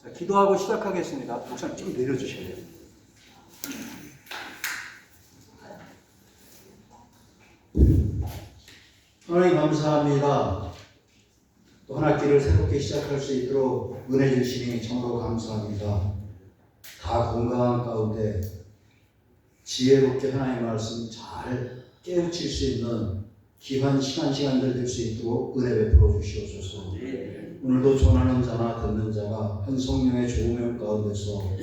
자, 기도하고 시작하겠습니다. 목사님 좀 내려주셔야 돼요. 하나님 감사합니다. 또 한 학기를 새롭게 시작할 수 있도록 은혜 주시니 정말로 감사합니다. 다 건강한 가운데 지혜롭게 하나님의 말씀 잘 깨우칠 수 있는 귀한 시간들 될 수 있도록 은혜 베풀어 주시옵소서. 오늘도 전하는 자나 듣는 자가 한 성령의 조명 가운데서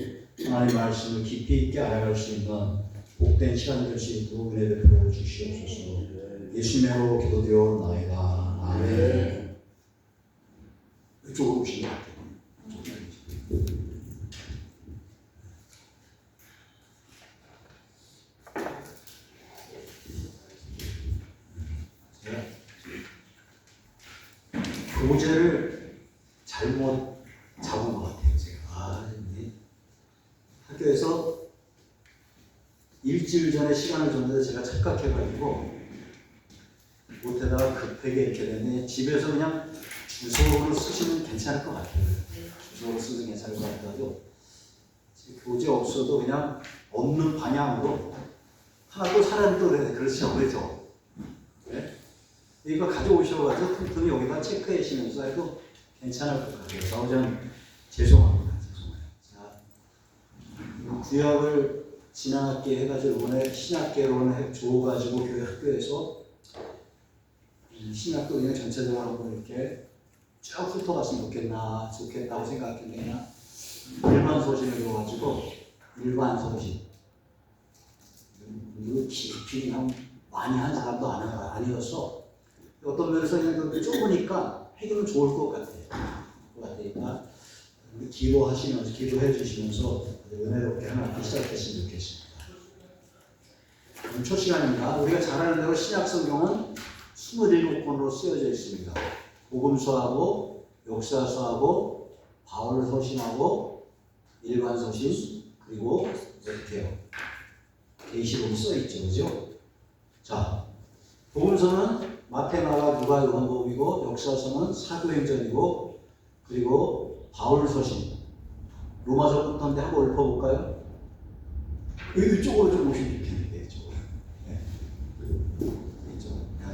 하나님의 말씀을 깊이 있게 알아갈 수 있는 복된 시간 될 수 있도록 은혜 베풀어 주시옵소서. 예수님으로 기도되었나이다. 아멘. 이쪽으로 오시면 교재를 잘못 잡은 것 같아요. 제가 학교에서 일주일 전에 시간을 줬는데 제가 착각해가지고 못에다가 급하게 이렇게 됐는데 집에서 그냥 주소로 쓰시면 괜찮을 것 같아요. 주소로 쓰면 괜찮을 것 같아요. 교재 없어도 그냥 없는 방향으로 하나 또 사람이 또 그렇죠. 그렇죠. 네? 이거 가져오셔가지고 틈틈이 여기다 체크하시면서 해도 괜찮을 것 같아요. 사오장 죄송합니다. 자, 구약을 지난 학기 해가지고 이번에 신학계론을 줘가지고 교회 학교에서 신학교 그냥 전체적으로 한번 이렇게 쭉 훑어봤으면 좋겠다고 생각했는데 그냥 일반 소신을 줘가지고 일반 소신 이거 깊이 그냥 많이 한 사람도 아니어서 어떤 면에서 그냥 좁으니까 해결은 좋을 것 같아요. 그러니까 기도하시면서 기도해 주시면서 은혜롭게 하나님 시작했으면 좋겠습니다. 오늘 첫 시간입니다. 우리가 잘 아는 대로 신약 성경은 27권으로 쓰여져 있습니다. 복음서하고 역사서하고 바울서신하고 일반서신 그리고 이렇게요. 계시록이 써 있죠. 그죠? 자, 복음서는 마태, 마가, 누가, 요한복음이고 역사서는 사도행전이고 그리고 바울서신 로마서부터인데 한번 읊어볼까요? 이쪽으로 좀 오시면 좋겠는데 이쪽으로. 네.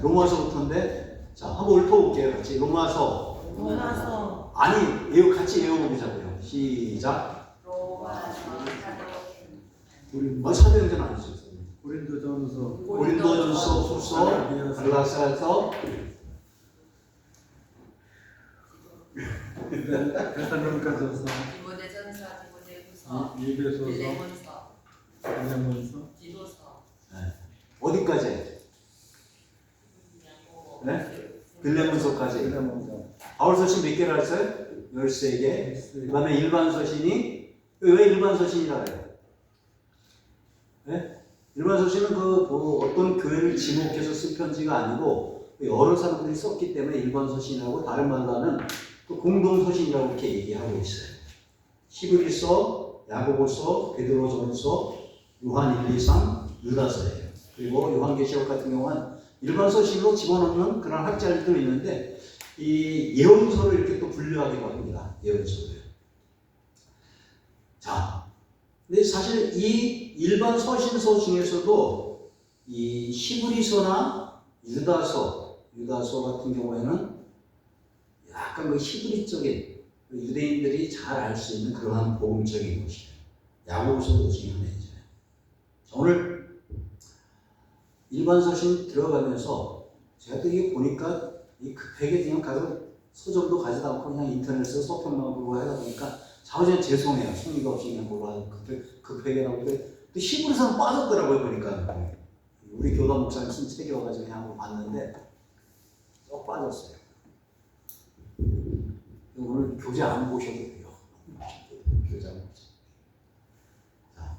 로마서부터인데 자 한번 읊어볼게요. 같이 로마서 아니 같이 외워보자고요. 시작. 로마서 사도행전 아니죠. 고린도전서, 후서, 갈라디아서, 데살로니가전서, 디모데전서, 디모데후서, 빌레몬서, 디도서. 어디까지? 네? 빌레몬서까지. 바울서신 몇 개라 했어요? 13개. 그 다음에 일반서신이 왜 일반서신이라 해요? 네? 일반서신은 어떤 교회를 지목해서 쓴 편지가 아니고 여러 사람들이 썼기 때문에 일반서신이라고 다른 말로 하는 공동서신이라고 이렇게 얘기하고 있어요. 히브리서, 야고보서, 베드로전서, 요한 1, 2, 3, 유다서예요. 그리고 요한계시록 같은 경우는 일반서신으로 집어넣는 그런 학자들도 있는데 이 예언서로 이렇게 또 분류하기도 합니다. 예언서도요. 자, 근데 사실 이 일반 서신서 중에서도 이 히브리서나 유다서 같은 경우에는 약간 히브리적인 유대인들이 잘 알 수 있는 그러한 복음적인 것이에요. 야고보서도 중에 하나이죠. 오늘 일반 서신 들어가면서 제가 또 이게 보니까 이 급하게 그냥 가서 서점도 가지도 않고 그냥 인터넷에서 서평만 보고 하다 보니까 자우지간 죄송해요. 성의가 없이 그냥 보고 급하게 나오는데 또 히브리서는 빠졌더라고요. 보니까 우리 교단 목사님 쓴 책이어가지고 그냥 한번 봤는데 쏙 빠졌어요. 오늘 교재 안 보셔도 돼요. 교재 안 보셔도. 자,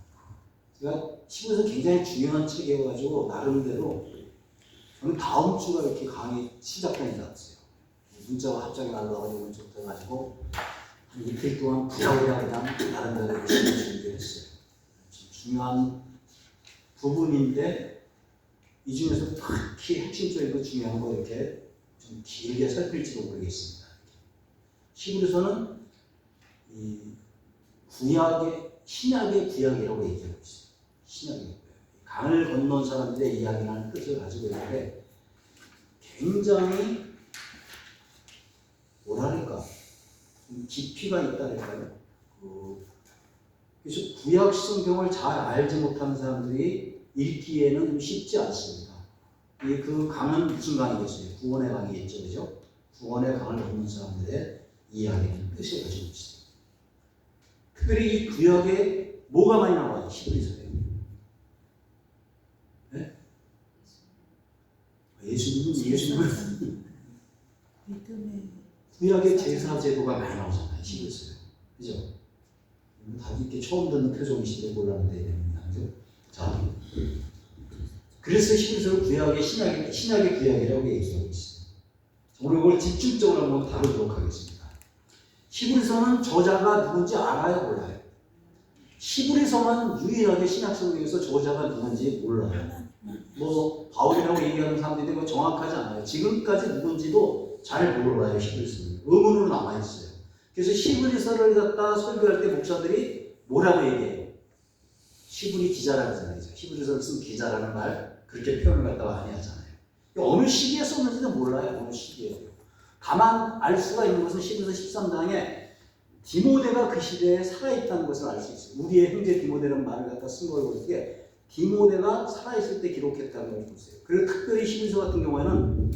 제가 히브리서 굉장히 중요한 책이어가지고 나름대로 저는 다음 주가 이렇게 강의 시작되는 줄 알았어요. 문자가 갑자기 날라와가지고 오늘 좀 돼가지고 한 이틀 동안 부랴부랴 그냥 나름대로 열심히 준비했어요. 중요한 부분인데 이 중에서 특히 핵심적이고 중요한 거 이렇게 좀 길게 살필지도 모르겠습니다. 히브리서는 이 신약의 구약이라고 얘기하고 있어요. 신약의 구약. 강을 건넌 사람들의 이야기라는 뜻을 가지고 있는데 굉장히 뭐랄까 좀 깊이가 있다랄까요. 그래서 구약 성경을 잘 알지 못하는 사람들이 읽기에는 좀 쉽지 않습니다. 그 강은 무슨 강이겠어요? 구원의 강이겠죠, 그죠? 구원의 강을 건넌 사람들의 이야기는 뜻을 가지고 있어요. 특별히 이 구약에 뭐가 많이 나와요? 히브리서에. 네? 예수님은 구약의 제사 제도가 많이 나오잖아요. 히브리서에. 그죠? 다들 이렇게 처음 듣는 표정이신데 몰랐는데 그죠? 자, 그래서 히브리서를 구약의 신약의 구약이라고 얘기하고 있어요. 오늘 이걸 집중적으로 한번 다루도록 하겠습니다. 히브리서는 저자가 누군지 알아요, 몰라요? 히브리서만 유일하게 신약 성경에서 저자가 누군지 몰라요. 뭐 바울이라고 얘기하는 사람들이 뭐 정확하지 않아요. 지금까지 누군지도 잘 몰라요. 히브리서는 의문으로 남아 있어요. 그래서 히브리서를 갖다 설교할 때 목사들이 뭐라고 얘기해요? 히브리 기자라는 하잖아요. 히브리서를 쓴 기자라는 말 그렇게 표현을 갖다가 많이 하잖아요. 어느 시기에 썼는지도 몰라요. 어느 시기에. 다만 알 수가 있는 것은 히브리서 13장에 디모데가 그 시대에 살아있다는 것을 알 수 있어요. 우리의 형제 디모데라는 말을 갖다 쓴 걸 볼 때 디모데가 살아있을 때 기록했다는 걸 보세요. 그리고 특별히 히브리서 같은 경우에는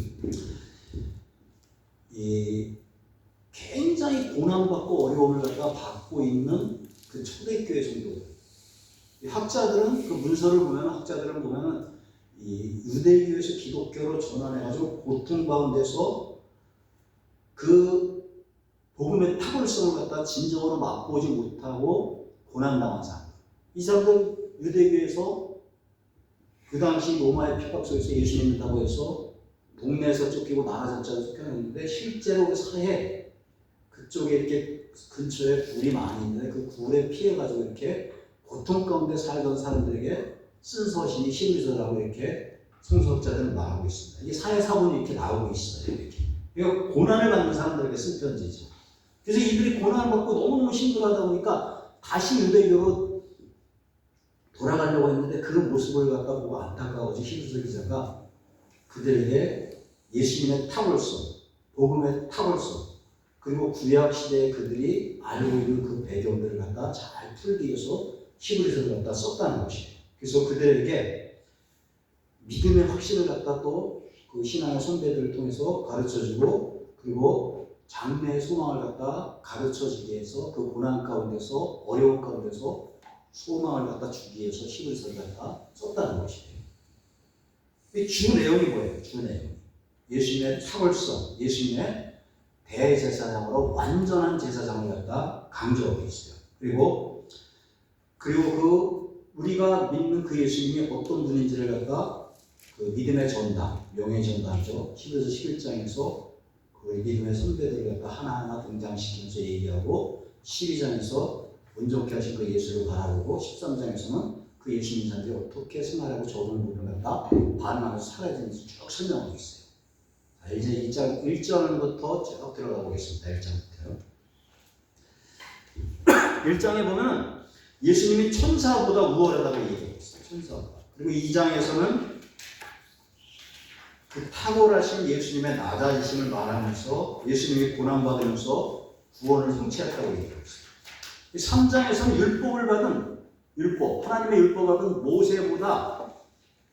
굉장히 고난받고 어려움을 갖다 받고 있는 그 초대교회 성도들. 학자들은 그 문서를 보면 학자들은 보면은 이 유대교에서 기독교로 전환해가지고 고통 가운데서 그 복음의 탁월성을 갖다 진정으로 맛보지 못하고 고난당한 사람. 이 사람들 유대교에서 그 당시 로마의 핍박 속에서 예수 믿는다고 해서 동네에서 쫓기고 나라 전체에서 쫓겨났는데 실제로 그 사회 그쪽에 이렇게 근처에 굴이 많이 있는데 그 굴에 피해가지고 이렇게 고통 가운데 살던 사람들에게 쓴 서신이 히브리서라고 이렇게 성서학자들은 말하고 있습니다. 이게 사회사본이 이렇게 나오고 있어요. 이렇게. 그러니까 고난을 받는 사람들에게 쓴 편지죠. 그래서 이들이 고난을 받고 너무너무 힘들어하다 보니까 다시 유대교로 돌아가려고 했는데 그 모습을 갖다 보고 안타까워서 히브리서 기자가 그들에게 예수님의 탁월성, 복음의 탁월성, 그리고 구약 시대에 그들이 알고 있는 그 배경들을 갖다 잘 풀기 위해서 히브리서를 갖다 썼다는 것이에요. 그래서 그들에게 믿음의 확신을 갖다 또 그 신앙의 선배들을 통해서 가르쳐주고 그리고 장래의 소망을 갖다 가르쳐주기 위해서 그 고난 가운데서 어려움 가운데서 소망을 갖다 주기 위해서 히브리서를 갖다 썼다는 것이에요. 이 주 내용이 뭐예요? 주 내용. 예수님의 탁월성, 예수님의 대제사장으로 완전한 제사장을 갖다 강조하고 있어요. 그리고 그 우리가 믿는 그 예수님이 어떤 분인지를 갖다 그 믿음의 전당, 명예의 전당이죠. 히브리서 11장에서 그 믿음의 선배들을 갖다 하나하나 등장시키면서 얘기하고 12장에서 온전케 하신 그 예수를 바라보고 13장에서는 그 예수님 사람들이 어떻게 생활하고 적은 부분을 갖다 반응하면서 살아야 되는지 쭉 설명하고 있어요. 자, 이제 1장부터 쭉 들어가 보겠습니다. 1장부터요. 1장에 보면 예수님이 천사보다 우월하다고 얘기하고 있어요. 천사보다. 그리고 2장에서는 그 탁월하신 예수님의 낮아지심을 말하면서 예수님이 고난받으면서 구원을 성취했다고 얘기하고 있어요. 3장에서는 율법, 하나님의 율법을 받은 모세보다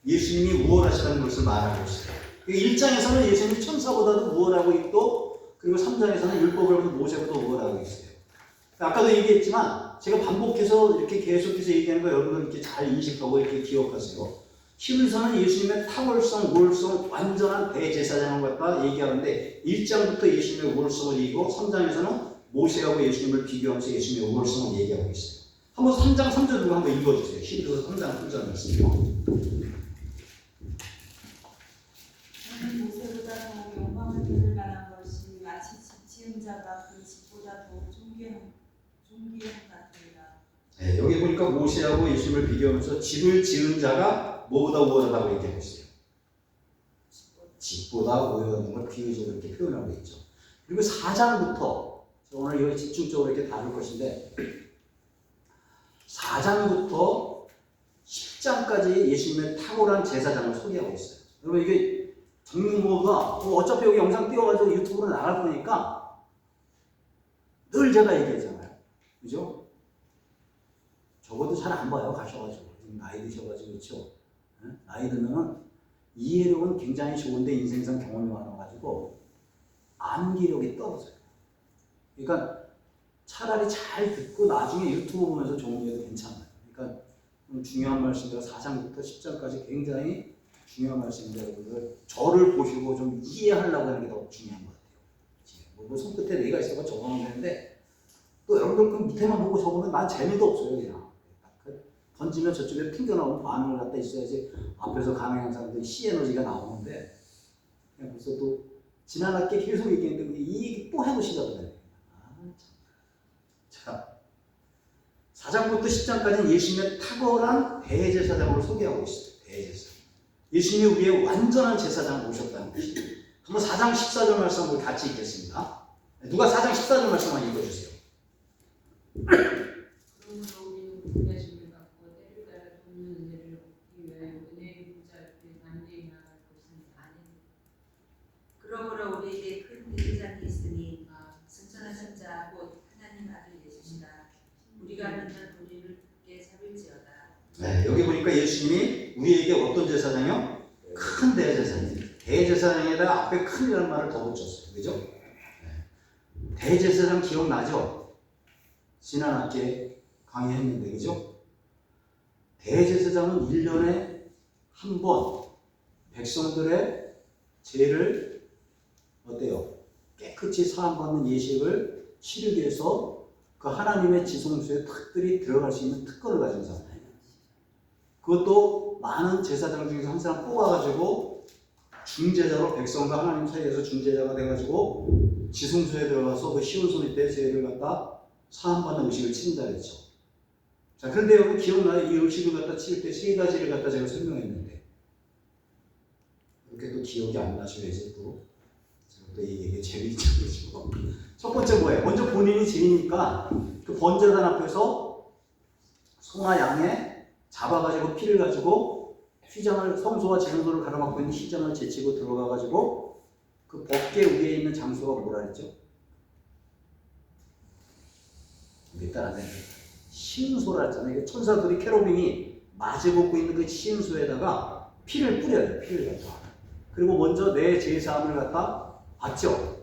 예수님이 우월하시다는 것을 말하고 있어요. 1장에서는 예수님이 천사보다도 우월하고 있고 그리고 3장에서는 율법을 받은 모세보다 우월하고 있어요. 아까도 얘기했지만 제가 반복해서 이렇게 계속해서 얘기하는 거 여러분들 이렇게 잘 인식하고 이렇게 기억하세요. 히브리서는 예수님의 탁월성, 우월성, 완전한 대제사장을 갖다 얘기하는데 1장부터 예수님의 우월성을 얘기하고 3장에서는 모세하고 예수님을 비교하면서 예수님의 우월성을 얘기하고 있어요. 한번 3장 3절 두고 한번 읽어주세요. 히브리서 3장 3절 말씀이요. 모세보다 더 영광을 받을 만한 것이 마치 집 지은 자가 그 집보다 더 존귀한 같으니라. 네, 여기 보니까 모세하고 예수님을 비교하면서 집을 지은 자가 뭐보다 우월하다고 얘기하고 있어요. 집보다 우월한 걸 비유적으로 이렇게 표현하고 있죠. 그리고 4장부터 오늘 여기 집중적으로 이렇게 다룰 것인데 4장부터 10장까지 예수님의 탁월한 제사장을 소개하고 있어요. 여러분 이게 정리모가 어차피 여기 영상 띄워가지고 유튜브로 나갈 거니까 늘 제가 얘기하잖아요. 그죠? 적어도 잘 안 봐요. 가셔가지고. 나이 드셔가지고 그렇죠. 나이 들면은 이해력은 굉장히 좋은데 인생상 경험이 많아가지고 암기력이 떨어져요. 그러니까 차라리 잘 듣고 나중에 유튜브 보면서 정리해도 괜찮아요. 그러니까 중요한 말씀이라 4장부터 10장까지 굉장히 중요한 말씀인데 여러분들 저를 보시고 좀 이해하려고 하는 게 더 중요한 것 같아요. 뭐 손끝에 내가 있어서 적어놓으면 되는데 또 여러분들 그 밑에만 보고 적으면 난 재미도 없어요. 그냥 던지면 저쪽에 튕겨나오면 반응을 갖다 있어야지 앞에서 강행한 사람들이 시에너지가 나오는데 그냥 벌써 또 지난 학기에 계속 얘기했는데 이 얘기 또 해보시자고 그래요. 자, 4장부터 10장까지는 예수님의 탁월한 대제사장으로 소개하고 있어요. 대제사장. 예수님이 우리의 완전한 제사장을 모셨다는 것이죠. 한번 4장 14절 말씀을 같이 읽겠습니다. 누가 4장 14절 말씀만 읽어주세요. 그러므로 우리는 구원의 심을 받고 때를 따라 돕는 은혜를 얻기 위하여 은혜의 보좌 앞에 담대히 나아갈 것은 아니니. 그러므로 우리에게 큰 대제사장이 있으니 승천하신 자 곧 하나님 아들 예수시다. 우리가 믿는 우리를 굳게 잡을지어다. 네, 여기 보니까 예수님이 우리에게 어떤 제사장이요? 큰 대제사장이에요. 대제사장에다가 앞에 큰이라는 말을 더 붙였어요. 그죠? 네. 대제사장 기억나죠? 지난 학기에 강의했는데, 그죠? 대제사장은 1년에 한 번 백성들의 죄를 어때요? 깨끗이 사함받는 예식을 치르기 위해서 그 하나님의 지성소에 특별히 들어갈 수 있는 특권을 가진 사람이에요. 그것도 많은 제사장 중에서 한 사람 뽑아가지고 중재자로 백성과 하나님 사이에서 중재자가 돼가지고 지성소에 들어가서 그 시온소니 때 죄를 갖다 사함받는 의식을 치른다 그랬죠. 자, 그런데 여러분 기억나요? 이 의식을 갖다 치를 때 세 가지를 갖다 제가 설명했는데 이렇게 또 기억이 안 나셔야지 또 제가 또 이 얘기 재미있죠. 첫 번째 뭐예요? 먼저 본인이 죄니까 그 번제단 앞에서 소나 양에 잡아가지고 피를 가지고 휘장을 성소와 지성소를 가로막고 있는 휘장을 제치고 들어가가지고 그 법궤 위에 있는 장소가 뭐라 그랬죠? 우리 따라하세요. 시은소라 했잖아요. 천사들이 캐로빙이 마주보고 있는 그 시은소에다가 피를 뿌려요. 피를 갖다. 그리고 먼저 내 제사함을 갖다 받죠.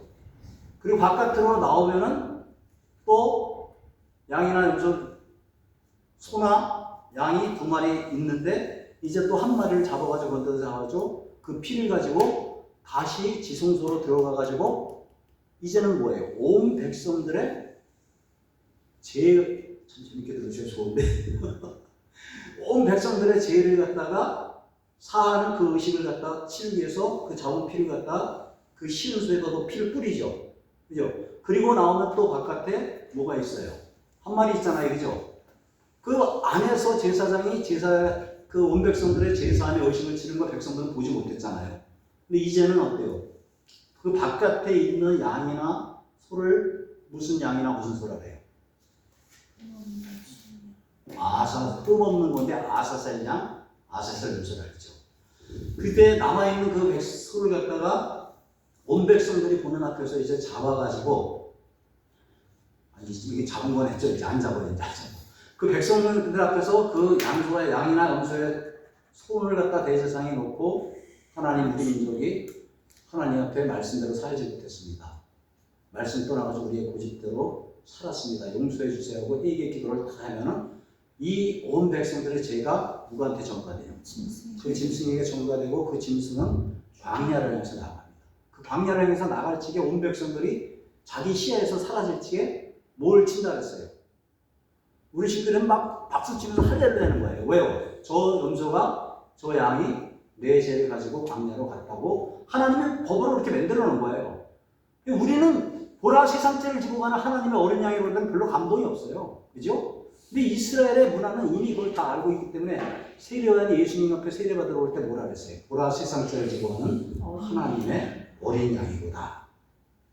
그리고 바깥으로 나오면은 또 양이나 무슨 소나 양이 두 마리 있는데 이제 또 한 마리를 잡아가지고 건져서 그 피를 가지고 다시 지성소로 들어가가지고 이제는 뭐예요? 온 백성들의 죄, 참 재밌게 들으셔도 좋은데 온 백성들의 죄를 갖다가 사하는 그 의식을 갖다 치르기 위해서 그 잡은 피를 갖다 그 시은소에다도 피를 뿌리죠. 그죠? 그리고 나오면 또 바깥에 뭐가 있어요? 한 마리 있잖아요. 그죠? 그 안에서 제사장이 그 온 백성들의 제사함의 의식을 치른 거 백성들은 보지 못했잖아요. 근데 이제는 어때요? 그 바깥에 있는 양이나 소를 무슨 양이나 무슨 소라 그래요? 뿔 없는 건데 아사셀 양, 아사셀 염소라 그랬죠. 그때 남아있는 그 소를 갖다가 온 백성들이 보는 앞에서 이제 잡아가지고 이게 잡은 건 했죠. 이제 안 잡아요. 이제 그 백성들 앞에서 그 양소와 양이나 염소의 손을 갖다 대제사장에 놓고 하나님 우리 민족이 하나님 앞에 말씀대로 살지 못했습니다. 말씀 떠나가지고 우리의 고집대로 살았습니다. 용서해 주세요 하고 회개 기도를 다 하면은 이 온 백성들의 죄가 누구한테 전가돼요? 그 짐승에게 전가되고 그 짐승은 광야를 향해서 나갑니다. 그 광야를 향해서 나갈 적에 온 백성들이 자기 시야에서 사라질 적에 뭘 친다 그랬어요? 우리 친구들은 막 박수 치면서 할렐루야 하는 거예요. 왜요? 저 염소가, 저 양이 내 죄를 가지고 광야로 갔다고 하나님의 법으로 그렇게 만들어 놓은 거예요. 우리는 보라 세상죄를 지고 가는 하나님의 어린 양이 그러면 별로 감동이 없어요. 그죠? 근데 이스라엘의 문화는 이미 그걸 다 알고 있기 때문에 세례요한이 예수님 앞에 세례받으러 올 때 뭐라 그랬어요? 보라 세상죄를 지고 가는 하나님의 어린 양이구나.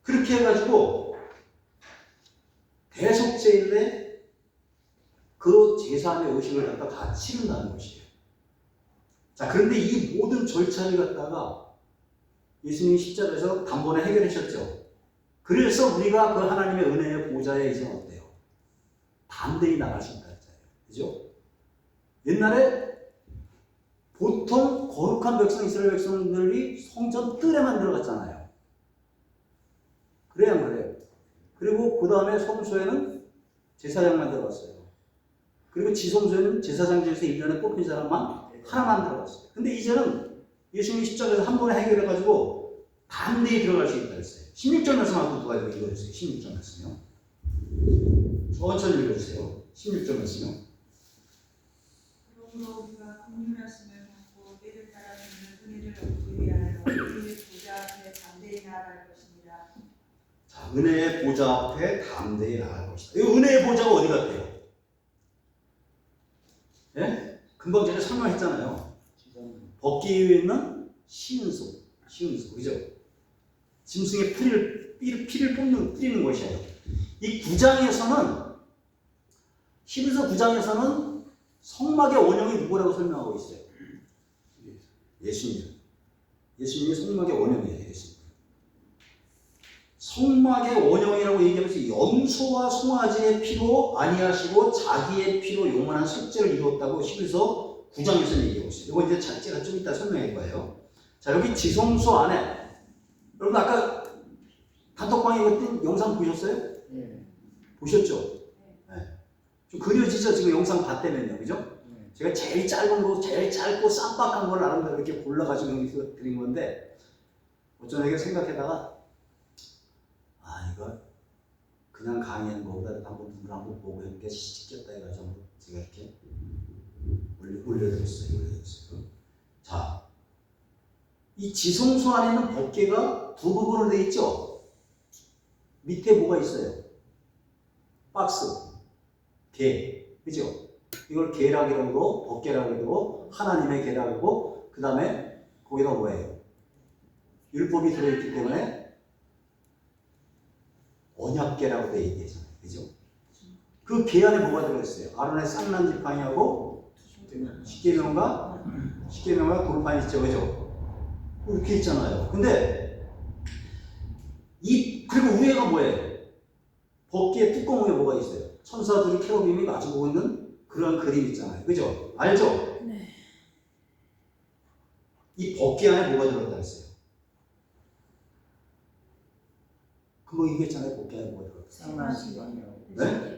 그렇게 해가지고 대속죄일에 그 제사함의 의식을 갖다 다 치른다는 것이에요. 자, 그런데 이 모든 절차를 갖다가 예수님이 십자가에서 단번에 해결하셨죠. 그래서 우리가 그 하나님의 은혜의 보좌에 이제 어때요? 담대히 나갈 수 있다 했잖아요. 그죠? 옛날에 보통 거룩한 백성, 이스라엘 백성들이 성전 뜰에만 들어갔잖아요. 그래야 안 그래요? 그리고 그 다음에 성소에는 제사장만 들어갔어요. 그리고 지성소에는 제사장 중에서 1년에 뽑힌 사람만 하나만 들어갔어요. 근데 이제는 예수님이 십자가에서 한 번에 해결해가지고 담대히 들어갈 수 있다 했어요. 16절 말씀하고 누가 읽어주세요. 16절 말씀이요. 천천히 읽어주세요. 16절 말씀이요. 그러므로 우리가 긍휼하심을 받고 때를 따라 주는 은혜를 얻기 위하여 은혜의 보좌 앞에 담대히 나아갈 것입니다. 자, 은혜의 보좌 앞에 담대히 나갈 것이다. 이 은혜의 보좌가 어디 같아요? 예? 금방 전에 설명했잖아요. 벗기 위에 있는 시은소, 그죠? 짐승의 피를 뿌리는 것이에요. 이 9장에서는, 11서 9장에서는 성막의 원형이 누구라고 설명하고 있어요? 예수님. 예수님이 성막의 원형이에요. 예수님. 성막의 원형이라고 얘기하면서 염소와 송아지의 피로 아니하시고 자기의 피로 영원한 속죄를 이루었다고 11서 9장에서 얘기하고 있어요. 이거 이제 제가 좀 이따 설명할 거예요. 자, 여기 지성소 안에, 여러분 아까 단톡방에 이거 영상 보셨어요? 네. 보셨죠? 네. 좀 그려지죠? 지금 영상 봤다면요. 그죠? 네. 제가 제일 짧은 거, 제일 짧고 쌈박한 걸 나름대로 이렇게 골라가지고 여기서 드린 건데, 어쩌면 생각하다가, 이거 그냥 강의하는 것보다 한번 눈을 한번 보고 하는 게 시켰다 해가지고 제가 이렇게 올려드렸어요. 자, 이 지성소 안에는 법궤가 두 부분으로 되어 있죠. 밑에 뭐가 있어요? 박스, 궤, 그죠? 이걸 궤라고 그러고 법궤라고 그러고 하나님의 궤라고 그러고 그 다음에 거기다 뭐예요? 율법이 들어있기 때문에 언약궤라고 되어 얘기하잖아요. 그죠? 그 궤 안에 뭐가 들어있어요? 아론의 쌍난 지팡이하고 십계명과 돌판 있죠. 그죠? 이렇게 있잖아요. 근데 그리고 위에가 뭐예요? 법궤의 뚜껑 위에 뭐가 있어요? 천사들이 캐러빔이 마주보고 있는 그런 그림 있잖아요. 그죠? 알죠? 네. 이 법궤 안에 뭐가 들어있다 했어요? 그거 얘기했잖아요. 법궤 안에 뭐가 들어있다. 네?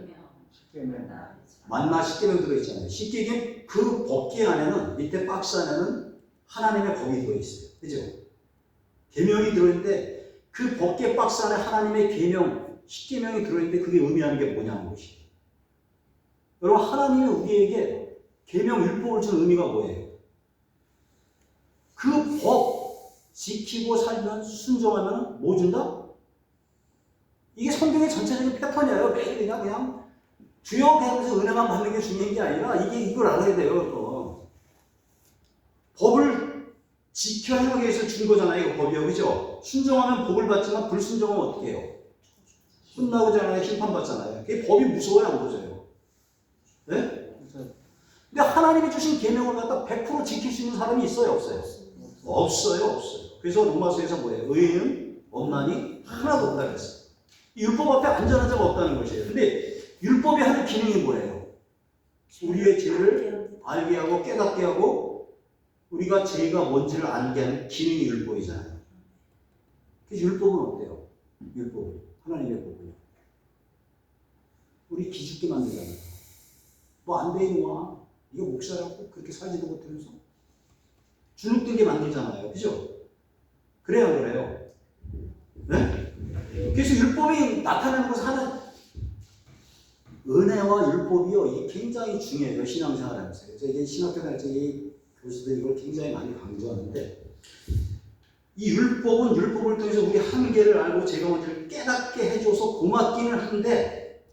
만나 십계명 들어있잖아요. 십계명 그 법궤 안에는 밑에 박스 안에는 하나님의 법이 들어있어요. 그죠? 계명이 들어있는데 그 법궤 박스 안에 하나님의 계명, 십계명이 들어있는데 그게 의미하는 게 뭐냐는 것이에요. 여러분 하나님이 우리에게 계명 율법을 준 의미가 뭐예요? 그 법 지키고 살면 순종하면 뭐 준다? 이게 성경의 전체적인 패턴이에요. 매일 그냥 주여 하면서 은혜만 받는 게 중요한 게 아니라 이걸 알아야 돼요. 여러분. 법을 지켜야 하기 위해서 준 거잖아요. 이거 법이요. 그죠? 순종하면 복을 받지만 불순종하면 어떻게 해요? 혼나고잖아요. 심판받잖아요. 그게 법이 무서워요? 안 무서워요? 네? 근데 하나님이 주신 계명을 갖다 100% 지킬 수 있는 사람이 있어요? 없어요? 없어요. 그래서 로마서에서 뭐예요? 의인은 없나니 하나도 없다 그랬어요. 율법 앞에 안전한 자가 없다는 것이에요. 근데 율법이 하는 기능이 뭐예요? 우리의 죄를 알게 하고 깨닫게 하고 우리가 죄가 뭔지를 알게 하는 기능이 율법이잖아요. 그래서 율법은 어때요? 율법은 하나님의 법은요. 우리 기죽게 만들잖아요. 뭐 안 돼 이놈아. 이거 목사라고 그렇게 살지도 못하면서 주눅들게 만들잖아요. 그죠? 그래야 그래요. 네? 그래서 율법이 나타나는 것은 하나 은혜와 율법이요. 이게 굉장히 중요해요. 신앙생활 하면서. 그래서 이게 신학교 다닐 때 교수들이 이걸 굉장히 많이 강조하는데 이 율법은 율법을 통해서 우리 한계를 알고 제가 뭔지를 깨닫게 해줘서 고맙기는 한데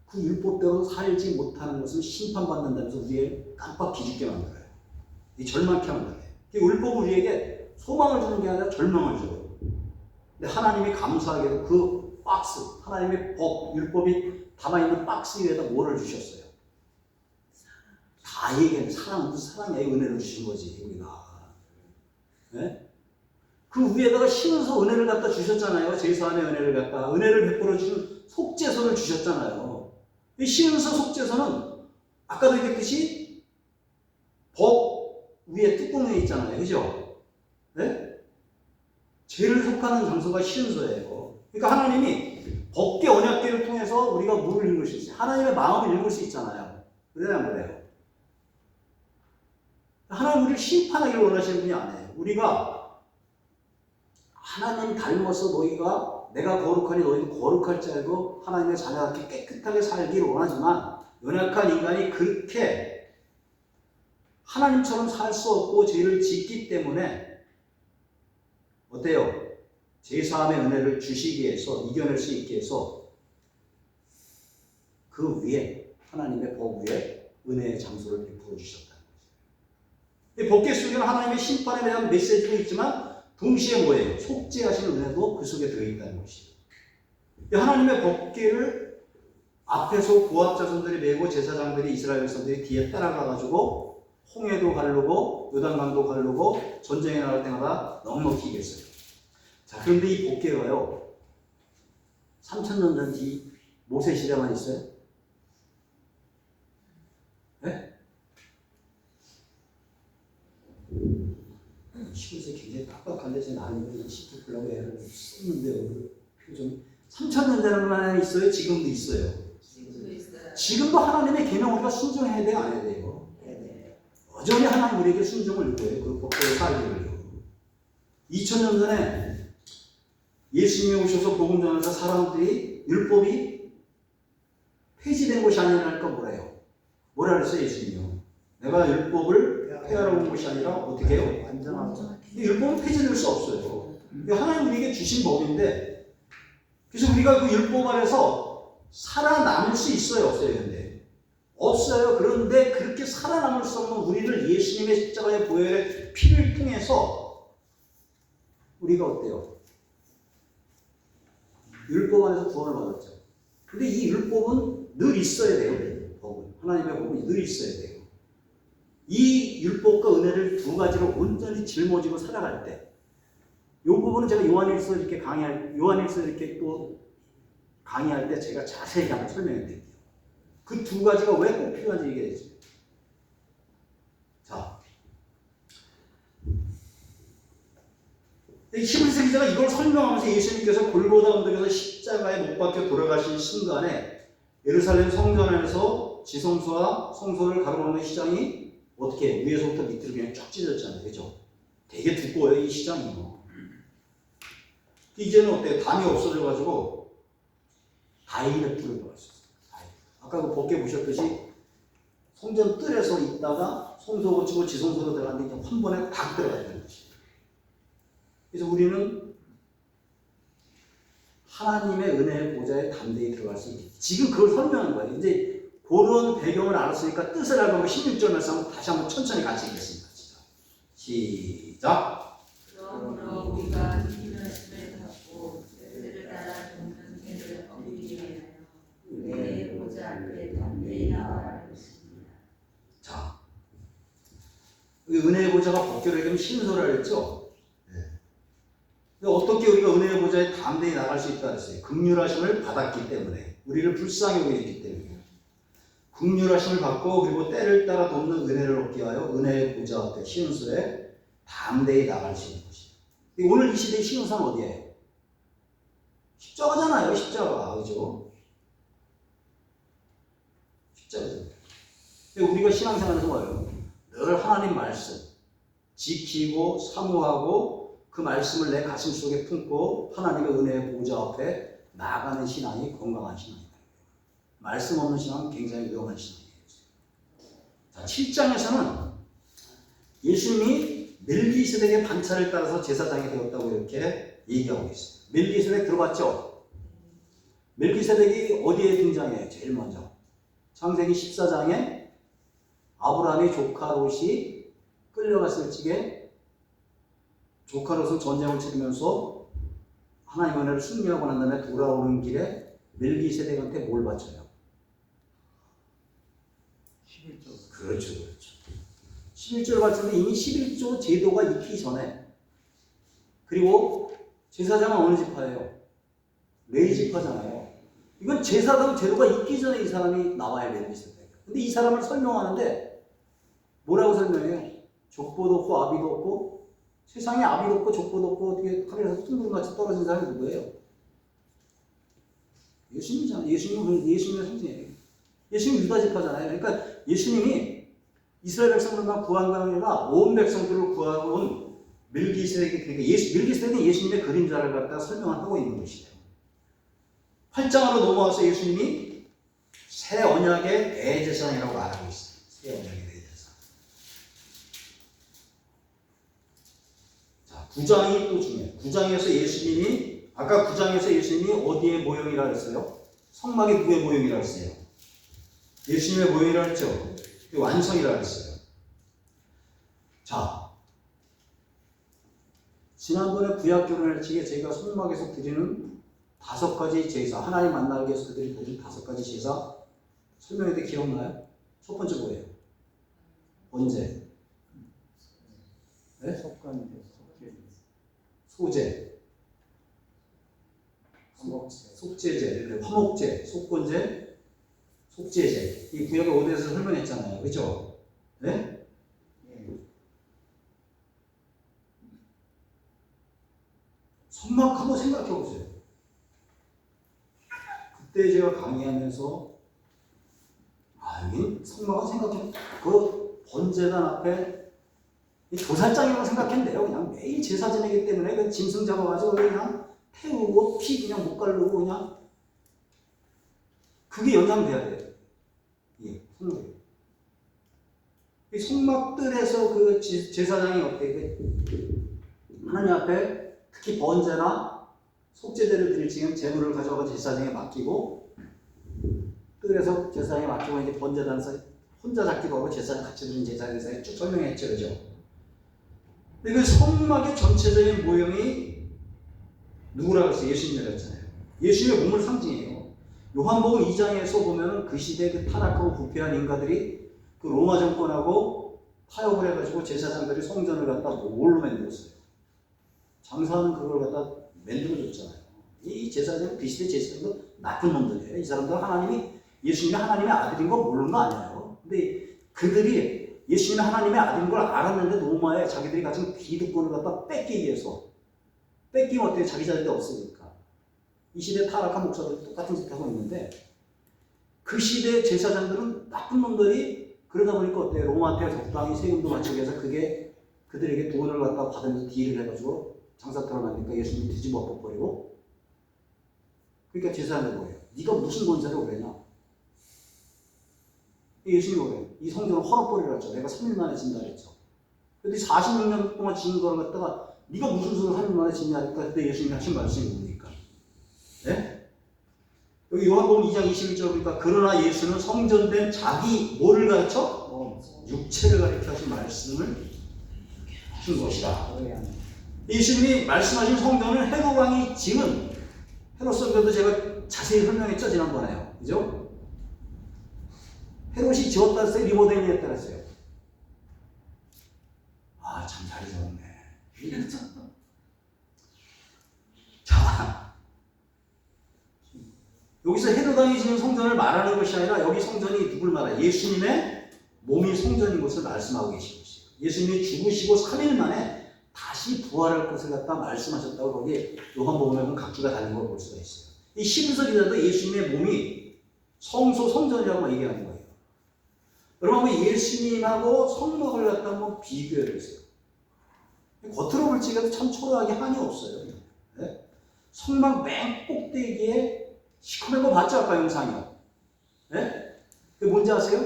그 율법대로 살지 못하는 것은 심판받는다면서 우리를 깜빡 기죽게 만들어요. 이 절망케 만들어요. 율법은 우리에게 소망을 주는 게 아니라 절망을 줘요. 근데 하나님이 감사하게도 그 박스, 하나님의 법, 율법이 담아있는 박스 위에다 뭐를 주셨어요? 다 얘기해. 사랑은 사랑의 은혜를 주신 거지 우리가. 네? 그 위에다가 심어서 은혜를 갖다 주셨잖아요. 제사함의 은혜를 갖다 은혜를 베풀어 주신 속죄소를 주셨잖아요. 이 심어서 속죄소는 아까도 얘기했듯이 법 위에 뚜껑 위에 있잖아요. 그죠? 네? 죄를 속하는 장소가 시은소예요. 그러니까 하나님이 법계 언약계를 통해서 우리가 물을 읽을 수 있어요. 하나님의 마음을 읽을 수 있잖아요. 그래야 안 그래요? 하나님 우리를 심판하기를 원하시는 분이 아니에요. 우리가 하나님 닮아서 너희가 내가 거룩하니 너희도 거룩할 줄 알고 하나님의 자녀답게 깨끗하게 살기를 원하지만 연약한 인간이 그렇게 하나님처럼 살 수 없고 죄를 짓기 때문에 어때요? 제사함의 은혜를 주시기 위해서 이겨낼 수 있게 해서 그 위에 하나님의 법 위에 은혜의 장소를 베풀어 주셨다는 거죠. 이 법궤 속에는 하나님의 심판에 대한 메시지도 있지만 동시에 뭐예요? 속죄하시는 은혜도 그 속에 들어있다는 것이죠. 하나님의 법궤를 앞에서 고압 자손들이 메고 제사장들이 이스라엘 백성들이 뒤에 따라가가지고 홍해도 가르고 요단강도 가르고 전쟁에 나갈 때마다 넉넉히 이겼어요. 자, 그런데 이 법궤가요 3000년 전 뒤 모세 시대만 있어요? 네? 시골에서 굉장히 빡빡한데 제 나름대로 시키려고 애를 썼는데요. 표정 3000년 전만 있어요? 지금도 있어요? 지금도 있어요. 지금도 하나님의 계명 우리가 순종해야 돼요? 안 해야 돼요? 여전히 하나님 우리에게 순종을 요구해요. 그 법대로 살기를요. 2000년 전에 예수님이 오셔서 복음 전하면서 사람들이 율법이 폐지된 것이 아니라니까 뭐래요? 뭐라 그랬어요 예수님이요? 내가 율법을 폐하러 온 것이 아니라 어떻게 해요? 완전하고. 율법은 폐지될 수 없어요. 하나님 우리에게 주신 법인데 그래서 우리가 그 율법 안에서 살아남을 수 있어요? 없어요? 근데 없어요. 그런데 그렇게 살아남을 수 없는 우리를 예수님의 십자가의 보혈의 피를 통해서 우리가 어때요? 율법 안에서 구원을 받았죠. 근데 이 율법은 늘 있어야 돼요. 법은. 하나님의 법은 늘 있어야 돼요. 이 율법과 은혜를 두 가지로 온전히 짊어지고 살아갈 때, 이 부분은 제가 요한일서 이렇게 또 강의할 때 제가 자세히 한번 설명해 드릴게요. 그 두 가지가 왜 꼭 필요한지 얘기해야죠. 자, 히브리서 기자가 이걸 설명하면서 예수님께서 골고다 언덕에서 십자가에 못 박혀 돌아가신 순간에 예루살렘 성전 안에서 지성소와 성소를 가로막는 시장이 어떻게 위에서부터 밑으로 그냥 쫙 찢어졌잖아요. 그죠? 되게 두꺼워요, 이 시장이요. 이제는 어때요? 담이 없어져가지고 다이렉트로 들어갈 수 있어요. 아까 그 법궤 보셨듯이 성전 뜰에서 있다가 성소 거치고 지성소로 들어갔는데 이제 한 번에 딱 들어가야 되는 것이에요. 그래서 우리는 하나님의 은혜의 보좌에 담대히 들어갈 수 있게. 지금 그걸 설명하는 거예요. 이제 그런 배경을 알았으니까 뜻을 알고 16절 말씀 다시 한번 천천히 같이 읽겠습니다. 시작. 그러므로 우리가 이 말씀을 갖고 그들을 따라 돕는 죄를 없기 위하여 내 보좌 앞에 담대히 나아갈 것입니다. 자, 은혜의 보좌가 법궤로 얘기하면 신소라 그랬죠? 네. 어떻게 우리가 은혜의 보좌에 담대히 나갈 수 있다 그랬어요? 긍휼하심을 받았기 때문에, 우리를 불쌍히 여기기 때문에. 긍휼하심을 받고 그리고 때를 따라 돕는 은혜를 얻기 위하여 은혜의 보좌 앞에 시은소에 담대히 나갈 수 있는 것이에요. 오늘 이 시대의 시은소는 어디예요? 십자가잖아요. 십자가. 그죠? 십자가잖아요. 우리가 신앙생활에서 뭐예요? 늘 하나님 말씀 지키고 사모하고 그 말씀을 내 가슴 속에 품고 하나님의 은혜의 보좌 앞에 나아가는 신앙이 건강한 신앙이다. 말씀 없는 신앙은 굉장히 위험한 신앙이에요. 자, 7장에서는 예수님이 멜기세덱의 반차를 따라서 제사장이 되었다고 이렇게 얘기하고 있어요. 멜기세덱 들어봤죠? 멜기세덱이 어디에 등장해요? 제일 먼저 창세기 14장에 아브라함의 조카 롯이 끌려갔을 적에 조카 롯은 전쟁을 치르면서 하나님의 은혜를 승리하고 난 다음에 돌아오는 길에 멜기세덱한테 뭘 바쳐요? 11조. 그렇죠, 그렇죠. 11조를 봤을 때 이미 11조 제도가 있기 전에, 그리고 제사장은 어느 지파예요? 레위 지파잖아요. 이건 제사장 제도가 있기 전에 이 사람이 나와야 되는 것이다. 근데 이 사람을 설명하는데 뭐라고 설명해요? 족보도 없고 아비도 없고, 세상에 아비도 없고 족보도 없고 어떻게 하늘에서 둥둥같이 떨어진 사람이 누구예요? 예수님이잖아요. 예수님의 성징이에요. 예수님 유다 지파잖아요. 그러니까 예수님이 이스라엘 백성들만 구한 게 아니라 온 백성들을 구하온 멜기세덱이, 그러니까 멜기세덱은 예수님의 그림자를 갖다가 설명하고 있는 것이에요. 8장으로 넘어와서 예수님이 새 언약의 대제사장이라고 말하고 있어요. 새 언약의 대제사장. 자, 9장이 또 중요해요. 9장에서 예수님이, 아까 9장에서 예수님이 어디의 모형이라고 했어요? 성막의 누구의 모형이라고 했어요? 예수님의 모형이라고 했죠? 완성이라고 했어요. 자, 지난번에 구약교를 지게 제가 성막에서 드리는 5가지 제사, 하나님 만나기 위해서 그들이 드린 5가지 제사 설명했는데 기억나요? 첫 번째 뭐예요? 언제? 네? 소제, 속제제, 화목제, 속건제, 속제제. 이 구약의 5대에서 설명했잖아요. 그죠? 네? 성막 한번 생각해 보세요. 그때 제가 강의하면서, 여기 성막은 생각해, 그 번제단 앞에 이 도살장이라고 생각했는데요. 그냥 매일 제사 지내기 때문에 그 짐승 잡아가지고 그냥 태우고 피 그냥 못 가르고 그냥, 그게 연상돼야 돼요. 예, 성막. 이 성막들에서 그 제사장이 어때? 하나님 앞에 특히 번제나 속죄제를 드릴 지금 제물을 가져가 제사장에 맡기고, 뜰에서 제사장에 맡기고 이제 번제단에서 혼자 잡기도 하고 제사장 같이 드린 제사장에 쭉 설명했죠, 그죠? 근데 그 성막의 전체적인 모형이 누구라고 했어요? 예수님이라고 했잖아요. 예수님의 몸을 상징해요. 요한복음 2장에서 보면 그 시대 그 타락하고 부패한 인간들이 그 로마 정권하고 타협을 해가지고 제사장들이 성전을 갖다 뭘로 만들었어요? 장사하는 그걸 갖다 만들어줬잖아요. 이 제사장, 그 시대 제사장도 나쁜 놈들이에요. 이 사람들 하나님이, 예수님이 하나님의 아들인 거 모르는 거 아니에요. 근데 그들이 예수님이 하나님의 아들인 걸 알았는데 로마에 자기들이 가진 기득권을 갖다 뺏기기 위해서, 뺏기면 어때요? 자기 자리도 없으니까. 이 시대 타락한 목사들이 똑같은 짓 하고 있는데, 그 시대 제사장들은 나쁜 놈들이, 그러다 보니까 어때요? 로마한테 적당히 세금도 맞추기 위해서 그게 그들에게 돈을 갖다 받으면서 딜을 해가지고 장사 들어가니까 예수님이 뒤집어 엎어버리고, 그러니까 제사장이 뭐예요? 네가 무슨 권세로 그러냐? 예수님이 뭐예요? 이 성전을 헐어버리라 했죠. 내가 3일 만에 진다 했죠. 근데 46년 동안 지은 걸 갖다가 네가 무슨 소리를 3일 만에 짓냐 했다. 그때 예수님이 하신 말씀이 뭡니까? 네? 여기 요한복음 2장 21절 보니까, 그러나 예수는 성전된 자기 뭐를 가르쳐? 육체를 가르쳐 하신 말씀을 하신 것이다. 예수님이 말씀하신 성전을 헤롯 왕이 지은, 헤롯 설교도 제가 자세히 설명했죠, 지난번에요. 그죠? 헤롯이 지었다 했어요? 리모델링 했다 했어요? 참 잘 지었네. 자, 여기서 헤롯 왕이 지은 성전을 말하는 것이 아니라, 여기 성전이 누굴 말해요? 예수님의 몸이 성전인 것을 말씀하고 계신 것이에요. 예수님이 죽으시고 3일 만에 다시 부활할 것을 갖다 말씀하셨다고 거기 요한복음에 보면 각주가 달린 걸 볼 수가 있어요. 이 11서 기자도 예수님의 몸이 성소 성전이라고 얘기하는 거예요. 여러분, 한번 예수님하고 성막을 갖다 한번 비교해 보세요. 겉으로 볼 적에도 참 초라하게 한이 없어요. 네? 성막 맨 꼭대기에 시커먼 거 봤죠? 아까 영상이요. 네? 그게 뭔지 아세요?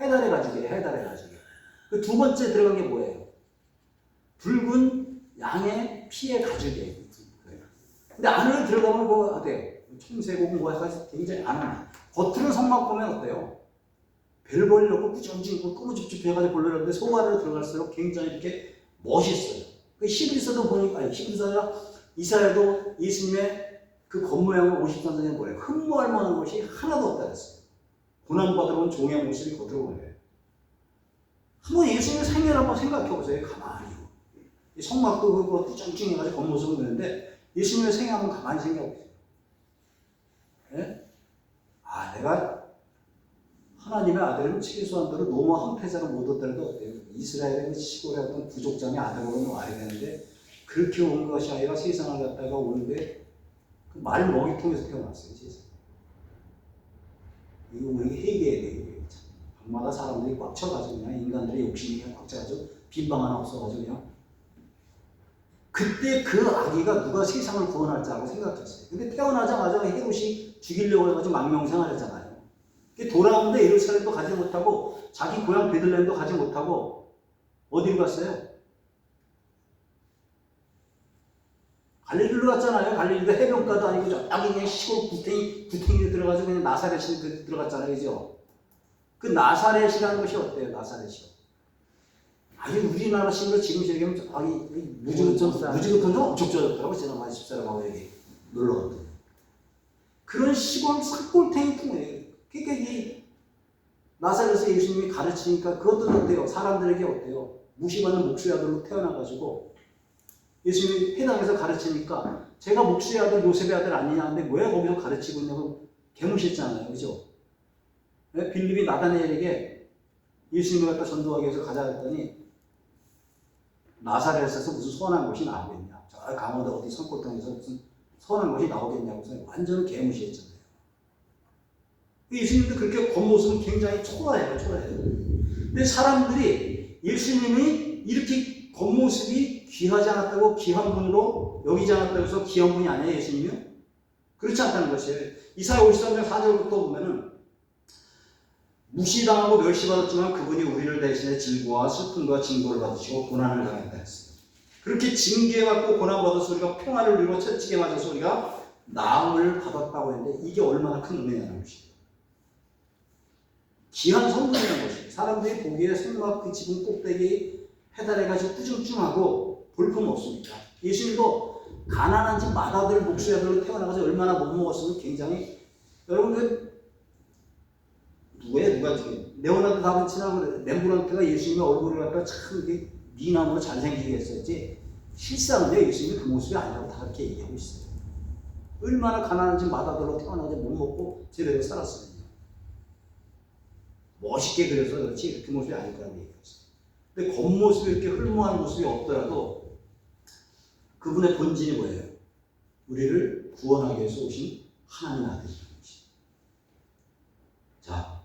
해달의 가죽이에요. 해달의 가죽. 그 두 번째 들어간 게 뭐예요? 붉은 양의 피의 가죽이에요. 근데 안으로 들어가면 뭐 어때요? 청색고 뭐 해서 굉장히 안은. 겉으로 성막 보면 어때요? 별벌이 넣고 꾸준히 꾸무집집 해가지고 볼려는데 속 안으로 들어갈수록 굉장히 이렇게 멋있어요. 그 11서도 보니까, 11서가 이사야도 예수님의 그 겉모양을 53장에 뭐예요? 흠모할 만한 것이 하나도 없다 그랬어요. 고난받으러 온 종의 모습이 겉으로 보여요. 한번 예수님의 생애를 한번 생각해 보세요. 가만히. 이 성막도 그거 찡찡해가지고 겉모습은 그런데 예수님의 생애 한번 가만히 생각해 보세요. 예? 아, 내가 하나님의 아들은 최소한도로 로마 황폐자로 못 얻더라도 어때요? 이스라엘의 시골의 어떤 부족장의 아들로 와야 되는데 그렇게 온 것이 아니라 세상을 갖다가 오는데 그 말 먹이통에서 태어났어요. 세상. 이거 우리 회개해야 돼요. 방마다 사람들이 꽉 쳐가지고 그냥 인간들의 욕심이 그냥 꽉 차가지고 빈방 하나 없어가지고 그냥 그때 그 아기가 누가 세상을 구원할 자라고 생각했어요. 근데 태어나자마자 헤롯이 죽이려고 해가지고 망명생활했잖아요. 돌아오는데 예루살렘도 가지 못하고 자기 고향 베들레헴도 가지 못하고 어디로 갔어요? 갈릴리로 갔잖아요. 갈릴리도 해변가도 아니고 저기 그냥 시골 구탱이에 들어가서 그냥 나사렛에 들어갔잖아요. 그죠? 그 나사렛이라는 것이 어때요? 나사렛이. 아니 우리나라 식으로 지금 얘기하면 무지개톤 좀 엄청 좋아졌더라고. 지난번에 집사람하고 여기 놀러 갔더니. 그런 시골 산골탱이 통이에요. 그러니까 이 나사렛에서 예수님이 가르치니까 그것도 어때요? 사람들에게 어때요? 무시받는 목수의 아들로 태어나가지고 예수님이 회당에서 가르치니까 제가 목수의 아들 요셉의 아들 아니냐 근데 왜 거기서 가르치고 있냐고 개무시했잖아요. 그죠? 빌립이 나다니엘에게 예수님을 갖다 전도하기 위해서 가자 했더니 나사렛에서 무슨 선한 것이 나오겠냐. 저 강원도 어디 산골통에서 무슨 선한 것이 나오겠냐고 해서 완전 개무시했잖아요. 예수님도 그렇게 겉모습은 굉장히 초라해요. 근데 사람들이 예수님이 이렇게 겉모습이 귀하지 않았다고 귀한 분으로 여기지 않았다고 해서 귀한 분이 아니에요. 예수님이요? 그렇지 않다는 것이에요. 이사야 53장 4절부터 보면은 무시당하고 멸시받았지만 그분이 우리를 대신해 질고와 슬픔과 징벌을 받으시고 고난을 당했다 했어요. 그렇게 징계받고 고난받아서 우리가 평화를 누리고 채찍에 맞아서 우리가 나음을 받았다고 했는데 이게 얼마나 큰 은혜냐는 것이에요. 귀한 선물이라는 것이에요. 사람들이 보기에 성막 그 지붕 꼭대기 해달해가지고 꾸중중하고 볼품 없습니다. 예수님도 가난한 집 맏아들 목수의 아들로 태어나가서 얼마나 못 먹었으면 굉장히 여러분 누가 지금 레오나르도 다빈치나 렘브란트가 예수님의 얼굴을 갖다 참 미남으로 잘생기게 했었지 실상은요 예수님이 그 모습이 아니라고 다 그렇게 얘기하고 있어요. 얼마나 가난한 집 맏아들로 태어나서 못 먹고 제대로 살았어요. 멋있게 그려서 그렇지 그 모습이 아닐 거라고 얘기했어요. 근데 겉모습이 이렇게 흘무한 모습이 없더라도 그분의 본질이 뭐예요? 우리를 구원하기 위해서 오신 하나님 아들이라는 것이죠. 자,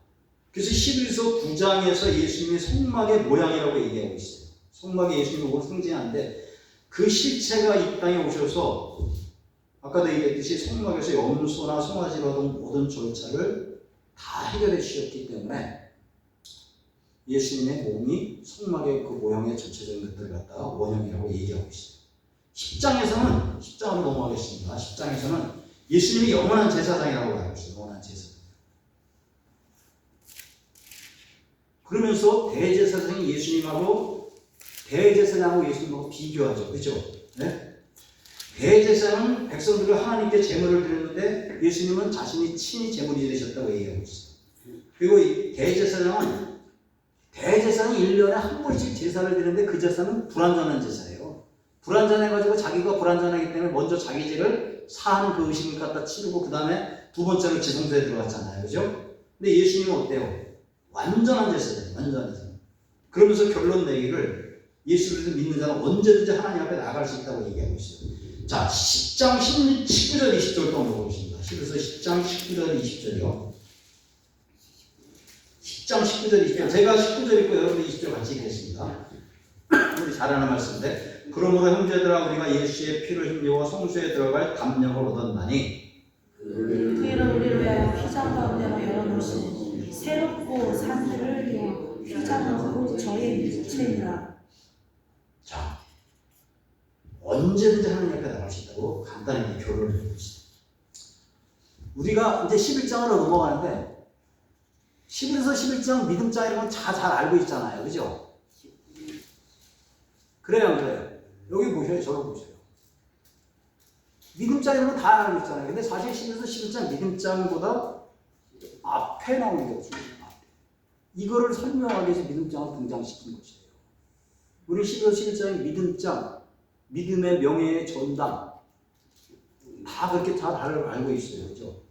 그래서 11서 9장에서 예수님의 성막의 모양이라고 얘기하고 있어요. 성막에 예수님이 오고 승진하는데 그 실체가 이 땅에 오셔서 아까도 얘기했듯이 성막에서 염소나 송아지로 하던 모든 절차를 다 해결해 주셨기 때문에 예수님의 몸이 성막의 그 모양의 전체적인 것들을 갖다가 원형이라고 얘기하고 있어요. 10장으로 넘어가겠습니다. 10장에서는 예수님이 영원한 제사장이라고 알고 있어요. 영원한 제사장. 그러면서 대제사장이 대제사장하고 예수님하고 비교하죠. 그죠? 네? 대제사장은 백성들을 하나님께 제물을 드렸는데 예수님은 자신이 친히 제물이 되셨다고 얘기하고 있어요. 그리고 이 대제사장은 1년에 한 번씩 제사를 드리는데 그 제사는 불완전한 제사예요. 불완전해가지고 자기가 불완전하기 때문에 먼저 자기 죄를 사하는 그 의식을 갖다 치르고 그 다음에 두 번째로 지성소에 들어갔잖아요. 그죠? 근데 예수님은 어때요? 완전한 제사예요. 완전한 제사. 그러면서 결론 내기를 예수를 믿는 자는 언제든지 하나님 앞에 나갈 수 있다고 얘기하고 있어요. 자, 10장 19절 20절 또 보겠습니다. 10장 19절 20절이요. 10장 19절 20절. 제가 19절 읽고 여러분이 20절 같이 읽겠습니다. 우리 잘하는 말씀인데 그러므로 형제들아 우리가 예수의 피를 흘리고 성소에 들어갈 담력을 얻었나니 그를 우리를 위하여 휘장 가운데로 열어놓으시니 새롭고 산들을 위하여 휘장으로 저의 일체이라. 자, 언제든지 하나님 앞에 나갈 수 있다고 간단하게 교훈을 해주고 있습니다. 우리가 이제 11장으로 넘어가는데 11에서 11장 믿음장이라는 건 잘 알고 있잖아요. 그죠? 그래요. 여기 보셔요. 저를 보셔요. 믿음장이라는 건 다 알고 있잖아요. 근데 사실 11에서 11장 믿음장보다 앞에 나오는 게 없습니다. 이거를 설명하기 위해서 믿음장을 등장시킨 것이에요. 우리 11월 11장의 믿음장, 믿음의 명예의 전당 다 그렇게 다 알고 있어요. 그죠?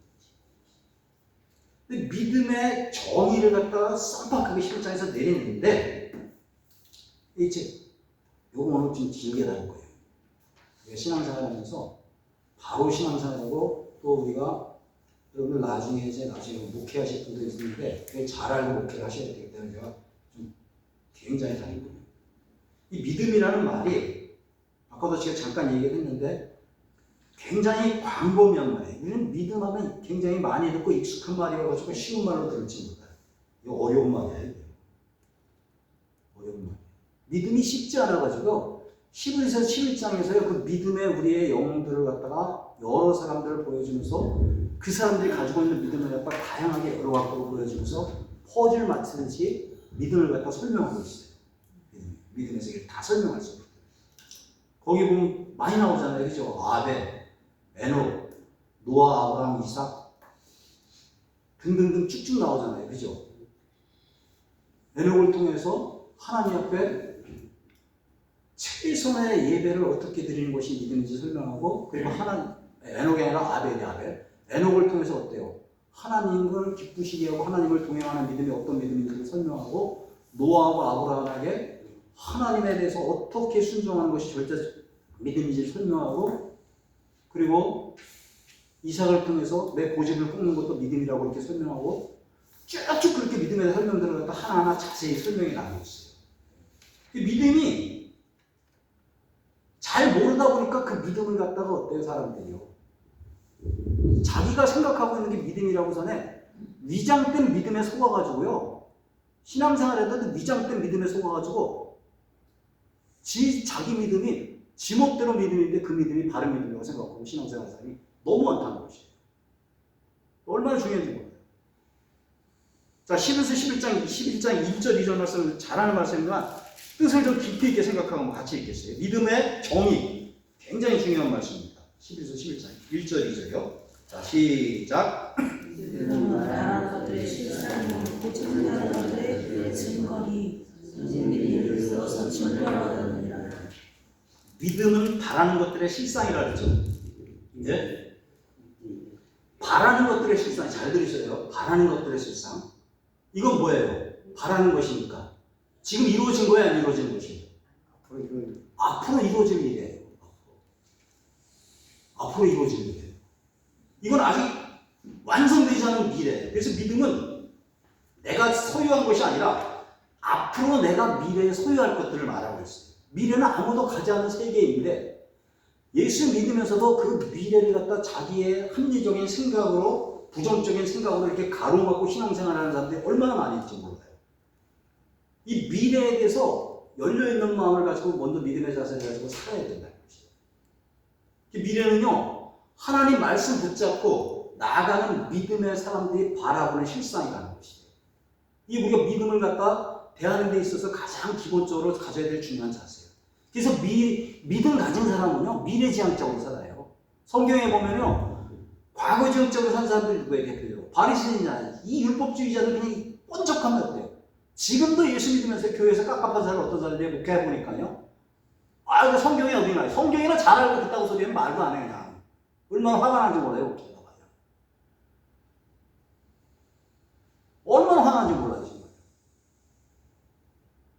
근데 믿음의 정의를 갖다가 쌈박하게 11장에서 내리는데 이제 요거 오늘 좀 길게 다룰 거예요. 우리가 신앙생활 하면서 바로 신앙생활하고 또 우리가 여러분들 나중에 목회하실 분도 있는데 그게 잘 알고 목회를 하셔야 되기 때문에 제가 좀 굉장히 다르거든요. 이 믿음이라는 말이 아까도 제가 잠깐 얘기를 했는데 굉장히 광범위한 말이에요. 우리는 믿음하면 굉장히 많이 듣고 익숙한 말이어가지고 쉬운 말로 들을지 못해요. 이거 어려운 말이에요. 어려운 말. 믿음이 쉽지 않아가지고 11에서 11장에서요 그 믿음의 우리의 영웅들을 갖다가 여러 사람들을 보여주면서 그 사람들이 가지고 있는 믿음을 갖다가 다양하게 여러 각도로 보여주면서 퍼즐 맞추듯이 믿음을 갖다가 설명하고 있어요. 믿음의 세계를 다 설명할 수 있어요. 거기 보면 많이 나오잖아요. 그죠? 아벨, 에녹, 노아, 아브라함, 이삭 등등등 쭉쭉 나오잖아요. 그죠? 에녹을 통해서 하나님 앞에 최선의 예배를 어떻게 드리는 것이 믿음인지 설명하고 그리고 에녹이 아니라 아벨. 에녹을 통해서 어때요? 하나님을 기쁘시게 하고 하나님을 동행하는 믿음이 어떤 믿음인지를 설명하고 노아하고 아브라함에게 하나님에 대해서 어떻게 순종하는 것이 절대 믿음인지 설명하고 그리고 이삭을 통해서 내 고집을 꺾는 것도 믿음이라고 이렇게 설명하고 쭉쭉 그렇게 믿음의 설명들을 갖다 하나하나 자세히 설명해 나가고 있어요. 믿음이 잘 모르다 보니까 그 믿음을 갖다가 어때요 사람들이요. 자기가 생각하고 있는 게 믿음이라고 전에 위장된 믿음에 속아가지고요. 신앙생활에도 위장된 믿음에 속아가지고 자기 믿음이 지멋대로 믿음인데 그 믿음이 바른 믿음이라고 생각하고 신앙생활 사람이 너무 많다는 것이에요. 얼마나 중요한지 몰라요. 자, 11장 1절 2절 말씀을 잘하는 말씀이지만 뜻을 좀 깊이 있게 생각하면 같이 읽겠어요. 믿음의 정의 굉장히 중요한 말씀입니다. 11장 1절 2절이요. 자, 시작. 믿음은 말하는 것들의 실상이요 고집하는 것들의 증거니 이를 써서 증거하느니라. 믿음은 바라는 것들의 실상이라 그러죠. 예? 바라는 것들의 실상 잘 들으셔요. 바라는 것들의 실상. 이건 뭐예요? 바라는 것이니까. 지금 이루어진 거야, 안 이루어진 것이에요? 앞으로 이루어질 일이에요. 앞으로 이루어질 일이에요. 이건 아직 완성되지 않은 미래. 그래서 믿음은 내가 소유한 것이 아니라 앞으로 내가 미래에 소유할 것들을 말하고 있어요. 미래는 아무도 가지 않는 세계인데 예수 믿으면서도 그 미래를 갖다 자기의 합리적인 생각으로 부정적인 생각으로 이렇게 가로막고 신앙생활하는 사람들이 얼마나 많이 있는지 몰라요. 이 미래에 대해서 열려있는 마음을 가지고 먼저 믿음의 자세를 가지고 살아야 된다는 것이에요. 이 미래는요 하나님 말씀 붙잡고 나아가는 믿음의 사람들이 바라보는 실상이라는 것이에요. 이 우리가 믿음을 갖다 대하는 데 있어서 가장 기본적으로 가져야 될 중요한 자세예요. 그래서 믿음 가진 사람은요 미래지향적으로 살아요. 성경에 보면요 과거지향적으로 산 사람들이 누구예요? 대표적으로 바리새인이나 이 율법주의자들 그냥 번쩍한 것 같아요. 지금도 예수 믿으면서 교회에서 깝깝한 사람 어떤 사람인지 목회해 보니까요. 아, 그 성경이 어디 나요? 성경이나 잘 알고 듣다고 소리하면 말도 안 해요. 그냥. 얼마나 화가 나는지 몰라요. 목회가. 얼마나 화나는지 몰라요. 정말.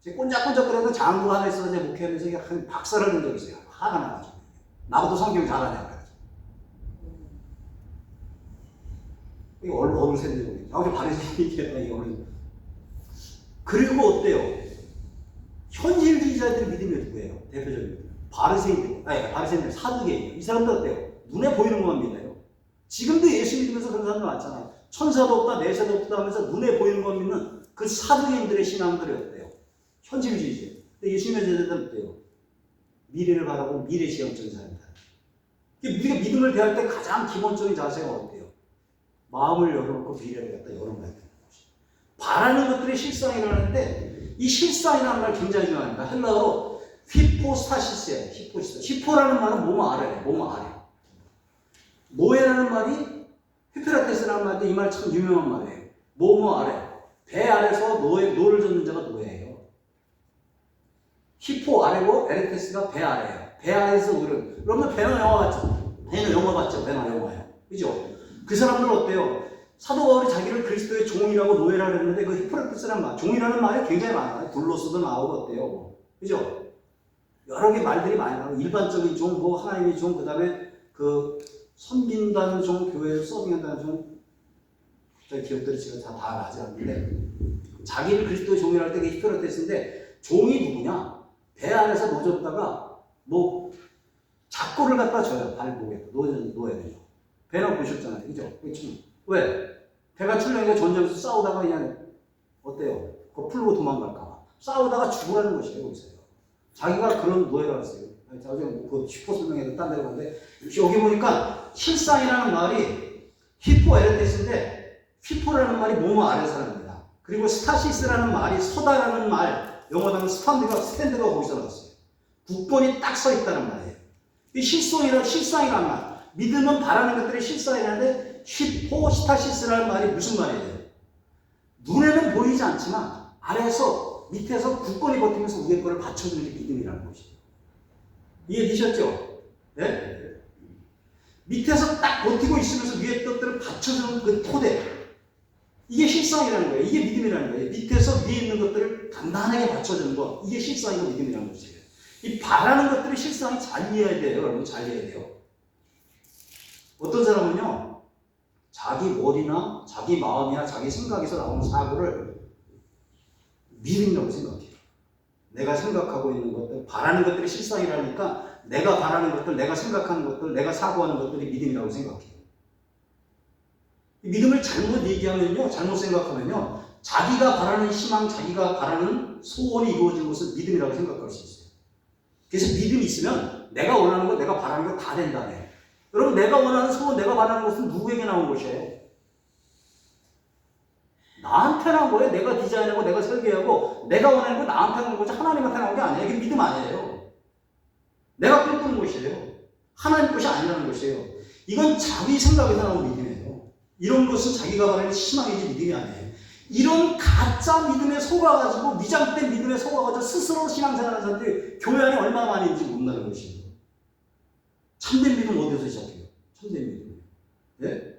제가 꼰짝꼰짝거려도 장구 하나 있어서 제 목회하면서 한 박살을 낸 적이 있어요. 화가 나가지고. 나보다 성경 잘하냐. 이거 어느 세대인지 모르겠어요. 아무튼 바리새인이니까 이거 어느 그리고 어때요? 현실주의자들의 믿음이 누구예요? 대표적인 믿음. 바리새인들, 사두개인이에요. 이 사람들 어때요? 눈에 보이는 것만 믿어요. 지금도 예수 믿으면서 그런 사람들 많잖아요. 천사도 없다, 내세도 없다 하면서 눈에 보이는 것만 믿는 그 사두개인들의 신앙들이 어때요? 현실주의죠. 근데 예수님의 제자들은 어때요? 미래를 바라보고 미래지향적인 사람이다. 우리가 믿음을 대할 때 가장 기본적인 자세가 어때요? 마음을 열어놓고 미래를 갖다 열어놔야 된다는 것이죠. 바라는 것들의 실상이라는데 이 실상이라는 말 굉장히 중요합니다. 헬라어로 히포스타시스예요. 히포라는 말은 몸 아래예요. 몸 아래. 노예라는 말이 히페라테스라는 말인데 이 말 참 유명한 말이에요. 몸 아래. 배 아래서 아래에서 노를 젓는 자가 노예예요. 히포 아래고 에레테스가 배 아래예요. 배 아래에서 노를. 여러분 배너 영화 봤죠? 배너 영화 봤죠? 배너 영화요. 그죠? 그 사람들은 어때요? 사도 바울이 자기를 그리스도의 종이라고 노예라 그랬는데 그 히포레테스라는 말, 종이라는 말이 굉장히 많아요. 둘로서도 나오고 어때요? 그죠? 여러 개 말들이 많이 나와요. 일반적인 종, 뭐 하나님의 종, 그 다음에 그 섬긴다는 종, 교회에 서빙한다는 종, 저희 기업들이 지금 다 나지 않는데 자기를 그리스도의 종이라 할 때 그게 히포레테스인데 종이 누구냐? 배 안에서 놓아줬다가 뭐 작고를 갖다 줘요. 발목에 놓아야 되죠. 배는 보셨잖아요. 그죠? 왜? 배가 출렁이가 전쟁에서 싸우다가 그냥 어때요? 그거 풀고 도망갈까봐. 싸우다가 죽으라는 것이에요. 여기서요. 자기가 그런 노예라고 했어요. 나중에 그 슈퍼 설명회도 딴 데로 갔는데 여기 보니까 실상이라는 말이 히포 에레테스인데 히포라는 말이 뭐뭐 아래 사람입니다. 그리고 스타시스라는 말이 서다라는 말 영어로는 스탠드가 거기서 나왔어요. 국본이 딱 서 있다는 말이에요. 이 실상이라는 말. 믿음은 바라는 것들이 실상이라는데 히포 스타시스라는 말이 무슨 말이에요? 눈에는 보이지 않지만 아래에서 밑에서 국본이 버티면서 위에 거를 받쳐주는 게 믿음이라는 것이에요. 이해되셨죠? 네? 밑에서 딱 버티고 있으면서 위에 것들을 받쳐주는 그 토대. 이게 실상이라는 거예요. 이게 믿음이라는 거예요. 밑에서 위에 있는 것들을 단단하게 받쳐주는 거. 이게 실상이고 믿음이라는 것이에요. 이 바라는 것들이 실상이 잘 이해해야 돼요. 여러분 잘 이해해야 돼요. 어떤 사람은요. 자기 머리나 자기 마음이나 자기 생각에서 나오는 사고를 믿음이라고 생각해요. 내가 생각하고 있는 것들, 바라는 것들이 실상이라니까 내가 바라는 것들, 내가 생각하는 것들, 내가 사고하는 것들이 믿음이라고 생각해요. 이 믿음을 잘못 얘기하면요, 잘못 생각하면요, 자기가 바라는 희망, 자기가 바라는 소원이 이루어진 것을 믿음이라고 생각할 수 있어요. 그래서 믿음이 있으면 내가 원하는 것, 내가 바라는 것 다 된다네요. 여러분, 내가 원하는 소원, 내가 바라는 것은 누구에게 나온 것이에요? 나한테 나온 거예요. 내가 디자인하고 내가 설계하고 내가 원하는 거 나한테 나온 거지 하나님한테 나온 게 아니에요. 이게 믿음 아니에요. 내가 꿈꾸는 것이에요. 하나님 것이 아니라는 것이에요. 이건 자기 생각에서 나온 믿음이에요. 이런 것은 자기가 바라는 희망이지 믿음이 아니에요. 이런 가짜 믿음에 속아가지고 위장된 믿음에 속아가지고 스스로 신앙생활하는 사람들이 교회 안에 얼마나 많이 있는지 모른다는 것이에요. 참된 믿음 어디서 시작해요? 참된 믿음. 예?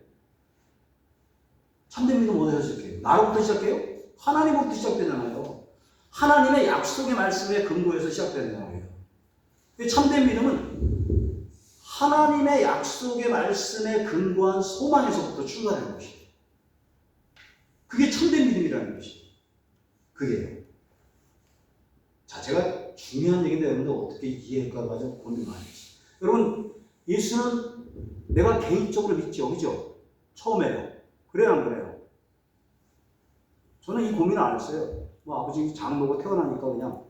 참된 믿음 어디서 시작해요? 나로부터 시작해요? 하나님으로부터 시작되잖아요. 하나님의 약속의 말씀에 근거해서 시작되는 거예요. 참된 믿음은 하나님의 약속의 말씀에 근거한 소망에서부터 출발하는 것이에요. 그게 참된 믿음이라는 것이에요. 그게요. 자, 제가 중요한 얘기인데 여러분들 어떻게 이해할까 가지고 고민 많이 했어요. 여러분, 예수는 내가 개인적으로 믿죠. 그죠? 처음에요. 그래요, 안 그래요? 저는 이 고민을 안 했어요. 뭐 아버지 장 보고 태어나니까 그냥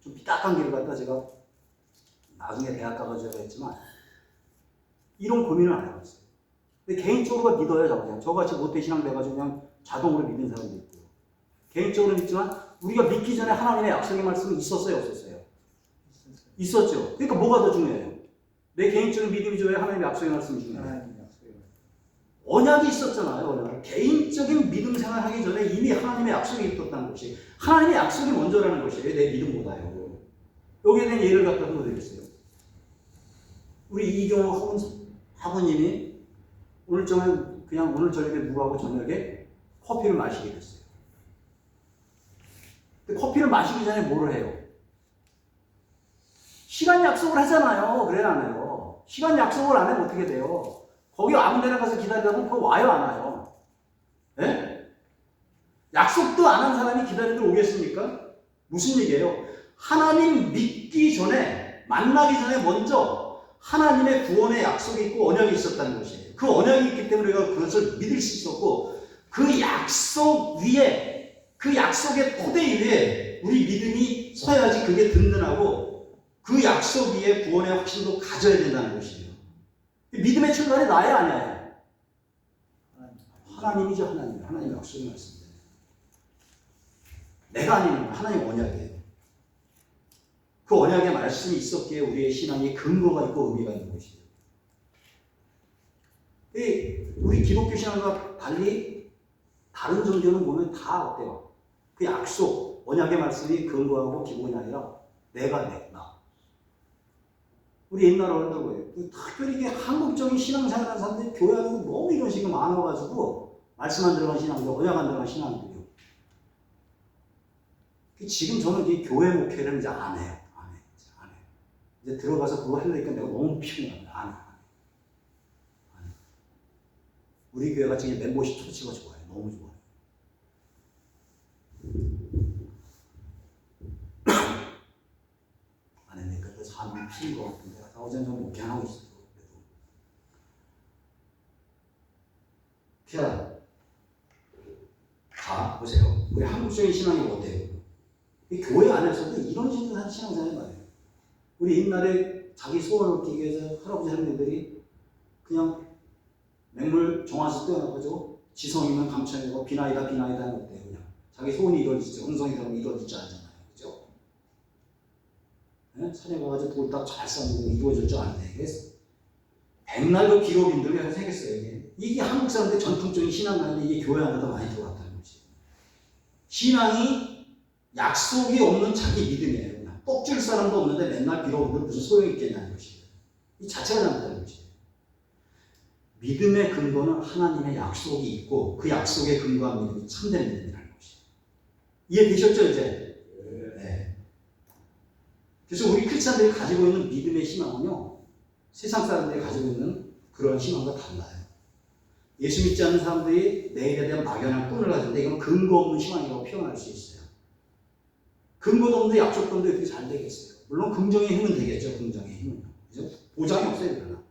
좀 삐딱한 길을 갔다 제가 나중에 대학 가가지고 했지만 이런 고민을 안 해봤어요. 근데 개인적으로 믿어요. 저같이 모태신앙 돼가지고 그냥 자동으로 믿는 사람도 있고요. 개인적으로 믿지만 우리가 믿기 전에 하나님의 약속의 말씀은 있었어요, 없었어요? 있었죠. 그러니까 뭐가 더 중요해요? 내 개인적인 믿음이 중요해요? 하나님의 약속의 말씀이 중요해요? 언약이 있었잖아요. 언약. 개인적인 믿음 생활하기 전에 이미 하나님의 약속이 있었다는 것이 하나님의 약속이 먼저라는 것이에요. 내 믿음보다요. 여기에 대한 예를 갖다 드리겠어요. 우리 이경호 학우님이 오늘 저녁에 누구하고 저녁에 커피를 마시게 됐어요. 근데 커피를 마시기 전에 뭐를 해요? 시간 약속을 하잖아요. 그래야 안 해요. 시간 약속을 안 하면 어떻게 돼요? 거기 아무 데나 가서 기다리다 보면 그거 와요, 안 와요? 예? 약속도 안 한 사람이 기다리다 오겠습니까? 무슨 얘기예요? 하나님 믿기 전에, 만나기 전에 먼저 하나님의 구원의 약속이 있고 언약이 있었다는 것이에요. 그 언약이 있기 때문에 우리가 그것을 믿을 수 있었고 그 약속 위에, 그 약속의 토대 위에 우리 믿음이 서야지 그게 든든하고 그 약속 위에 구원의 확신도 가져야 된다는 것이에요. 믿음의 출발이 나야 아니야? 하나님이죠. 하나님의 약속의 말씀이에요. 내가 아니면 하나님 언약이에요. 그 언약의 말씀이 있었기에 우리의 신앙이 근거가 있고 의미가 있는 것이에요. 우리 기독교 신앙과 달리 다른 종교는 보면 다 어때요? 그 약속, 언약의 말씀이 근거하고 기본이 아니라 내가 나. 우리 옛날 어른들 뭐예요? 특별히 이게 한국적인 신앙생활하는 사람들이 교회 안에 너무 이런 식으로 많아가지고 말씀 안 들어간 신앙들, 언약 안 들어간 신앙들이요. 지금 저는 이 교회 목회를 이제 안 해요. 이제 들어가서 그거 하려니까 내가 너무 피곤합니다. 안 해. 우리 교회가 지금 멤버십 초치가 좋아요. 너무 좋아요. 안 했으니까 그 사람이 피인 것 같은데 어제는 좀 목회 안 하고 있어요. 그래도 자 보세요. 우리 한국적인 신앙이 어때요? 이 교회 안에서도 이런 식으로 신앙생활이 많아요. 우리 옛날에 자기 소원을 얻기 위해서 할아버지 할머니들이 그냥 맹물 정화수 떼어놔가지고 지성이면 감천이고 비나이다 하는 어때요? 그냥 자기 소원이 이루어지죠. 흥성이 되면 이루어질 줄 알잖아요. 그죠? 네? 산에 가가지고 돌 딱 잘 쌓는 거 이루어질 줄 아는데 이게 백날도 기록인들이 해서 생겼어요. 이게 한국 사람들의 전통적인 신앙관인데 이게 교회 안에도 많이 들어왔다는 거지. 신앙이 약속이 없는 자기 믿음이에요. 그냥 뻑줄 사람도 없는데 맨날 빌어보면 무슨 소용이 있겠냐는 것이에요. 이 자체가 잘못된 것이에요. 믿음의 근거는 하나님의 약속이 있고 그 약속에 근거한 믿음이 참된 믿음이라는 것이에요. 이해되셨죠 이제? 네. 그래서 우리 크리스찬들이 가지고 있는 믿음의 희망은요 세상 사람들이 가지고 있는 그런 희망과 달라요. 예수 믿지 않는 사람들이 내일에 대한 막연한 꿈을 가지는데 이건 근거 없는 희망이라고 표현할 수 있어요. 근거도 없는데 약속도 없는데 어떻게 잘 되겠어요? 물론 긍정의 힘은 되겠죠. 긍정의 힘은. 그죠? 보장이 없어요. 그러나.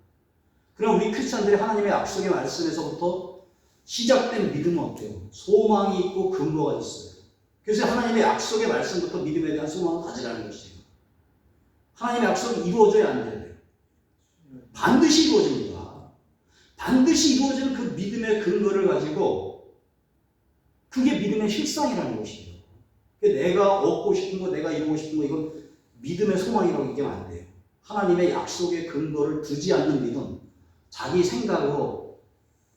그럼 우리 크리스찬들이 하나님의 약속의 말씀에서부터 시작된 믿음은 어때요? 소망이 있고 근거가 있어요. 그래서 하나님의 약속의 말씀부터 믿음에 대한 소망을 가지라는 것이에요. 하나님의 약속이 이루어져야 안 돼요. 반드시 이루어집니다. 반드시 이루어지는 그 믿음의 근거를 가지고 그게 믿음의 실상이라는 것이에요. 내가 얻고 싶은 거, 내가 이루고 싶은 거 이건 믿음의 소망이라고 얘기하면 안 돼요. 하나님의 약속의 근거를 두지 않는 믿음, 자기 생각으로,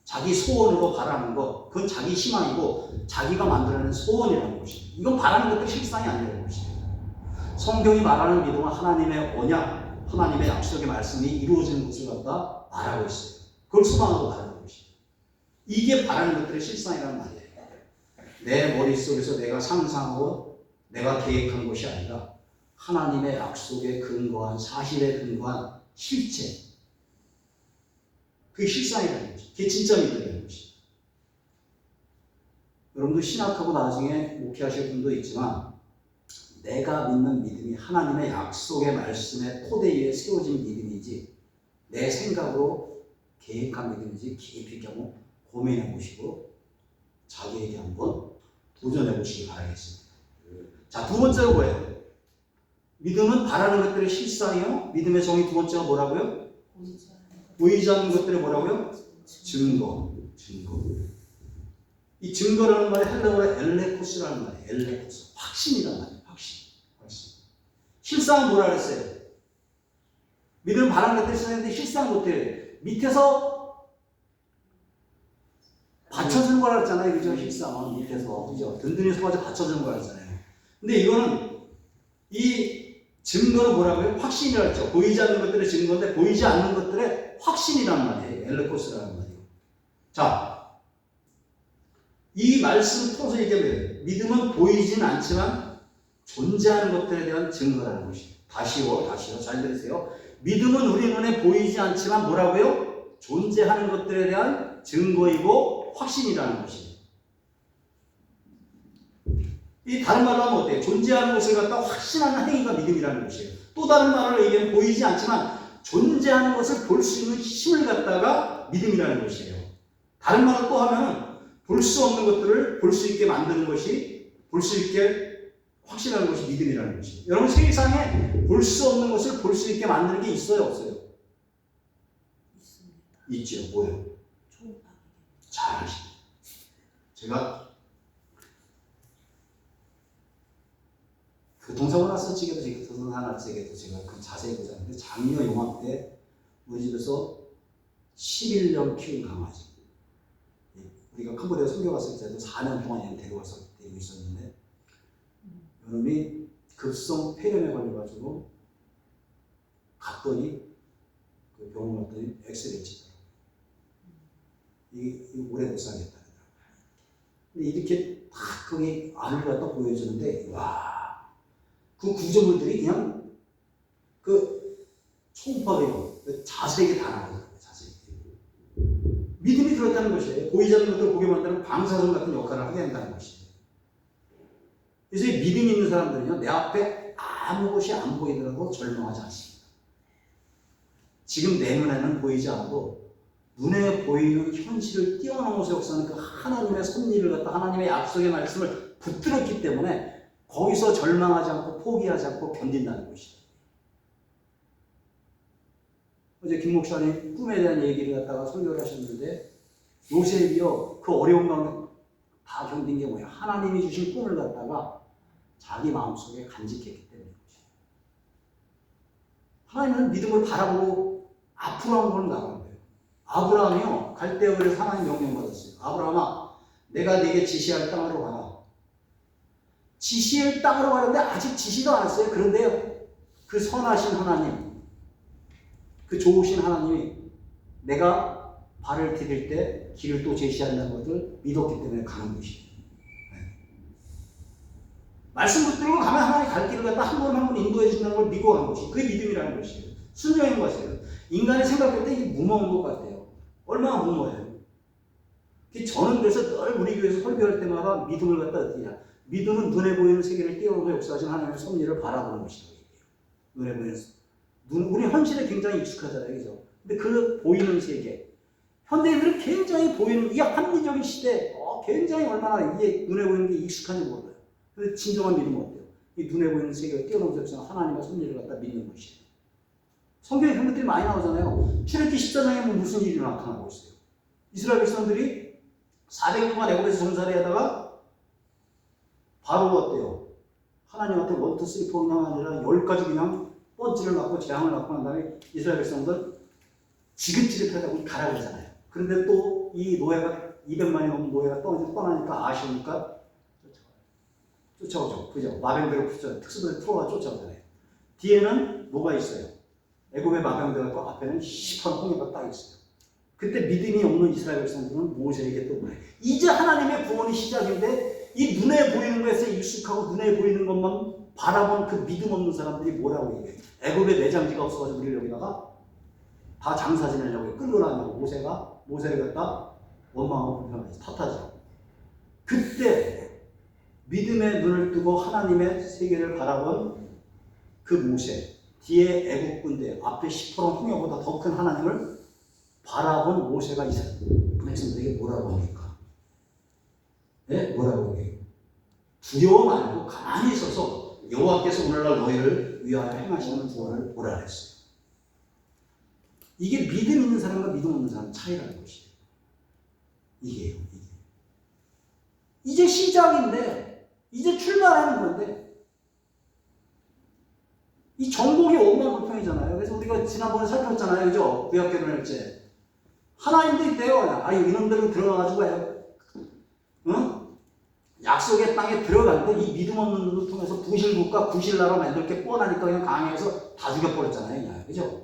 자기 소원으로 바라는 것, 그건 자기 희망이고 자기가 만들어낸 소원이라는 것이에요. 이건 바라는 것도 실상이 아니라는 것이에요. 성경이 말하는 믿음은 하나님의 언약, 하나님의 약속의 말씀이 이루어지는 것을 갖다 말하고 있어요. 그걸 소망하고 말하는 것이에요. 이게 바라는 것들의 실상이라는 말이에요. 내 머릿속에서 내가 상상하고 내가 계획한 것이 아니라 하나님의 약속에 근거한 사실에 근거한 실체. 그게 실상이라는 것이죠. 그게 진짜 믿음이라는 것이죠. 여러분도 신학하고 나중에 목회하실 분도 있지만 내가 믿는 믿음이 하나님의 약속의 말씀의 토대 위에 세워진 믿음이지 내 생각으로 계획한 믿음이지 깊이 있게 한번 고민해 보시고 자기에게 한번 도전해 보시기 바라겠습니다. 자, 두 번째로 뭐예요? 믿음은 바라는 것들의 실상이요. 믿음의 정의 두 번째가 뭐라고요? 보이지 않는 것들의 뭐라고요? 증거. 이 증거라는 말이 헬라어로 엘레코스라는 말이에요. 엘레코스. 확신이란 말이에요. 확신. 실상은 뭐라 그랬어요? 믿음은 바라는 것들이 있었는데 실상은 못해요. 밑에서 받쳐주는 거라 그랬잖아요. 그죠? 실상은 밑에서. 그죠? 든든히 서가지고 받쳐주는 거라 그랬잖아요. 근데 이거는 이 증거는 뭐라고요? 확신이라고 했죠. 보이지 않는 것들의 증거인데 보이지 않는 것들의 확신이란 말이에요. 엘레코스라는 말이에요. 자, 이 말씀 풀어서 얘기하면 믿음은 보이진 않지만 존재하는 것들에 대한 증거라는 것이에요. 다시요. 잘 들으세요. 믿음은 우리 눈에 보이지 않지만 뭐라고요? 존재하는 것들에 대한 증거이고 확신이라는 것이에요. 이 다른 말로 하면 어때요? 존재하는 것을 갖다 확신하는 행위가 믿음이라는 것이에요. 또 다른 말로 얘기하면 보이지 않지만 존재하는 것을 볼 수 있는 힘을 갖다가 믿음이라는 것이에요. 다른 말로 또 하면 볼 수 없는 것들을 볼 수 있게 만드는 것이 볼 수 있게 확신하는 것이 믿음이라는 것이에요. 여러분 세상에 볼 수 없는 것을 볼 수 있게 만드는 게 있어요? 없어요? 있죠. 뭐예요? 잘 아시죠. 제가 그 동서문화서 측에도 동서문화책에도 제가 그 자세히 보자는데 작년 요맘때 우리 집에서 11년 키운 강아지 우리가 캄보디아 선교 갔을 때도 4년 동안 얘를 데리고 있었는데 이놈이 급성 폐렴에 걸려가지고 갔더니 그 병원 갔더니 엑스레이 찍더라고요. 이게 오래 못 살겠다. 근데 이렇게 딱 거기 안을 갖다 보여주는데 와, 그 구조물들이 그냥 그 초음파로 자세하게 다 나오더라고요. 자세하게. 믿음이 들었다는 것이에요. 보이지 않는 것들을 보게 만드는 방사선 같은 역할을 하게 한다는 것이에요. 그래서 이 믿음이 있는 사람들은요, 내 앞에 아무것이 안 보이더라도 절망하지 않습니다. 지금 내 눈에는 보이지 않아도 눈에 보이는 현실을 뛰어넘어서 역사하는 그 하나님의 섭리를 갖다 하나님의 약속의 말씀을 붙들었기 때문에 거기서 절망하지 않고 포기하지 않고 견딘다는 것이죠. 어제 김 목사님 꿈에 대한 얘기를 갖다가 설교를 하셨는데 요셉이요 그 어려운 가운데 다 견딘 게 뭐예요? 하나님이 주신 꿈을 갖다가 자기 마음속에 간직했기 때문인 것이에요. 하나님은 믿음을 바라보고 앞으로 한 걸음 나가는 거예요. 아브라함이요 갈대아우에서 하나님 명령받았어요. 아브라함아 내가 네게 지시할 땅으로 가라. 지시할 땅으로 가는데 아직 지시도 안 했어요. 그런데 그 선하신 하나님 그 좋으신 하나님이 내가 발을 디딜 때 길을 또 제시한다는 것을 믿었기 때문에 가는 것이에요. 말씀 붙들고 가면 하나님 갈 길을 갖다 한 번 한 번 인도해 준다는 걸 믿고 간 것이 그게 믿음이라는 것이에요. 순종인 것이에요. 인간이 생각할 때 이게 무모한 것 같아요. 얼마나 무모해요. 저는 그래서 늘 우리 교회에서 설교할 때마다 믿음을 갖다 어떻게 해야 믿음은 눈에 보이는 세계를 뛰어넘어 역사하신 하나님의 섭리를 바라보는 것이라고 얘기해요. 눈에 보이는 우리 현실에 굉장히 익숙하잖아요. 그죠? 근데 그 보이는 세계 현대인들은 굉장히 보이는 이 합리적인 시대에 굉장히 얼마나 이게 눈에 보이는 게 익숙한지 몰라요. 근데 진정한 믿음은 어때요? 이 눈에 보이는 세계가 뛰어넘어서 하나님의 섭리를 갖다 믿는 것이에요. 성경에 그런 것들이 많이 나오잖아요. 출애굽기 14장에 무슨 일이 나타나고 있어요? 이스라엘 백성들이 400년간 애굽에서 종살이 하다가 바로가 어때요? 하나님한테 1, 2, 3, 4가 아니라 10가지 그냥 펀치를 맞고 재앙을 맞고 난 다음에 이스라엘 백성들 지긋지긋하다고 가라 그러잖아요. 그런데 또 이 노예가 200만이 넘는 노예가 떠나니까 아쉬우니까 쫓아오죠. 그죠? 마병대로 특수부대 풀어가 쫓아오잖아요. 뒤에는 뭐가 있어요? 애굽의 마병대가 또 앞에는 시퍼런 홍해가 딱 있어요. 그때 믿음이 없는 이스라엘 백성들은 모세에게 또 뭐예요? 이제 하나님의 구원이 시작인데 이 눈에 보이는 것에 익숙하고 눈에 보이는 것만 바라본 그 믿음 없는 사람들이 뭐라고 얘기해요? 애굽에 매장지가 없어가지고 우리를 여기다가 다 장사 지내려고 끌고 나냐고 모세를 갖다 원망하고 불평하면서 탓하죠. 그때 믿음의 눈을 뜨고 하나님의 세계를 바라본 그 모세 뒤에 애국 군대 앞에 시퍼런 홍해보다 더 큰 하나님을 바라본 모세가 이스라엘 백성들에게 뭐라고 합니까? 네? 뭐라고 해요? 두려워 말고 가만히 있어서 여호와께서 오늘날 너희를 위하여 행하시는 구원을 보라 했어요. 이게 믿음 있는 사람과 믿음 없는 사람 차이라는 것이에요. 이게요. 이제 시작인데 이제 출발하는 건데 이 정복이 원망불평이잖아요. 그래서 우리가 지난번에 살폈잖아요. 그죠? 구약개론일제 하나님도 있대요. 아유 이놈들은 들어가가지고 응? 약속의 땅에 들어갔는데 이 믿음 없는 눈을 통해서 부실국가 부실나라 만들 게 뻔하니까 그냥 강해서 다 죽여버렸잖아요. 그냥. 그죠?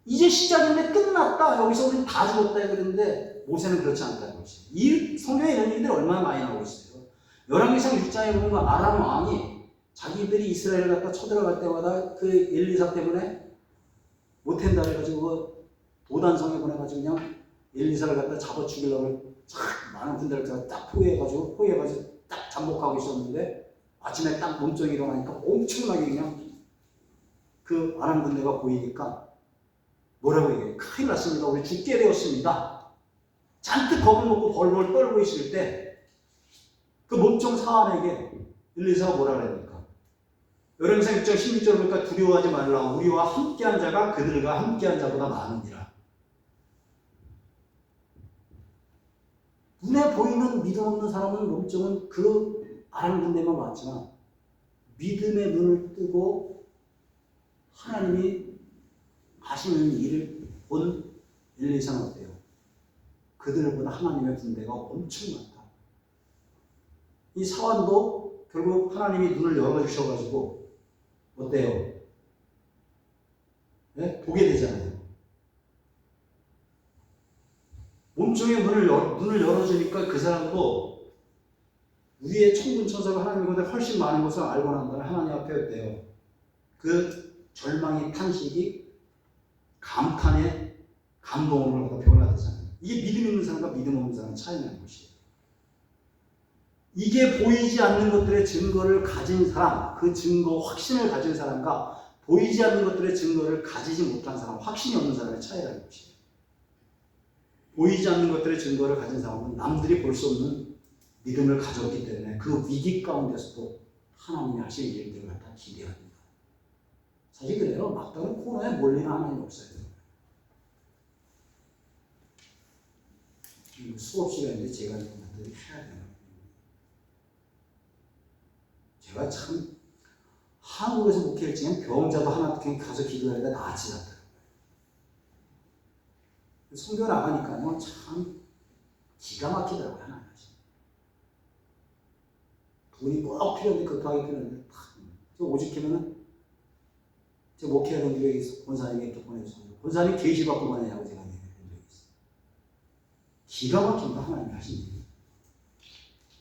이제 시작인데 끝났다. 여기서 우리 다 죽었다 그랬는데 모세는 그렇지 않다는 것이. 이 성경에 이런 얘기들이 얼마나 많이 나오고 있어요. 열왕기상 6장에 보면 아람 왕이 자기들이 이스라엘을 갖다 쳐들어갈 때마다 그 엘리사 때문에 못한다 해가지고 도단성에 보내가지고 그냥 엘리사를 갖다 잡아 죽이려고 많은 군대를 딱 포위해가지고 딱 잠복하고 있었는데 아침에 딱 몸종이 일어나니까 엄청나게 그냥 그 아람 군대가 보이니까 뭐라고 얘기해요? 큰일 났습니다. 우리 죽게 되었습니다. 잔뜩 겁을 먹고 벌벌 떨고 있을 때 그 몸종 사환에게 엘리사가 뭐라 그럽니까? 열왕기상 6장 16절 보니까 두려워하지 말라. 우리와 함께한 자가 그들과 함께한 자보다 많으니라. 눈에 보이는 믿음 없는 사람은 몸종은 그 아람 군대만 많지만 믿음의 눈을 뜨고 하나님이 하시는 일을 본 엘리사는 어때요? 그들보다 하나님의 군대가 엄청 많다. 이 사환도 결국 하나님이 눈을 열어주셔가지고 어때요? 네? 보게 되잖아요. 몸종의 눈을 열어주니까 그 사람도 위에 천군 천사가 하나님보다 훨씬 많은 것을 알고 난 다음에 하나님 앞에 어때요? 그 절망의 탄식이 감탄의 감동으로 갖다 변화되잖아요. 이게 믿음 있는 사람과 믿음 없는 사람의 차이라는 것이에요. 이게 보이지 않는 것들의 증거를 가진 사람, 그 증거 확신을 가진 사람과 보이지 않는 것들의 증거를 가지지 못한 사람, 확신이 없는 사람의 차이라는 것이에요. 보이지 않는 것들의 증거를 가진 사람은 남들이 볼 수 없는 믿음을 가졌기 때문에 그 위기 가운데서도 하나님이 하실 일들을 갖다 기대합니다. 사실 그래요. 막다른 코너에 몰리는 하나님 없어요. 수업 시간인데 제가 해야 되는 제가 참 한국에서 목회를 지금 병자도 하나 그냥 가서 기도하니까 낫지 않더라고요. 성교 나가니까요 참 기가 막히더라고요. 하나님 하시. 돈이 꼭 필요한데 급하게 필요한데 저 오죽하면은 제 목회하던 길에 권사님이 또 보내주셨어요. 권사님 계시 받고 보내냐고 제가 얘기한 적이 있어요. 기가 막힌다 하나님이 하신 일이.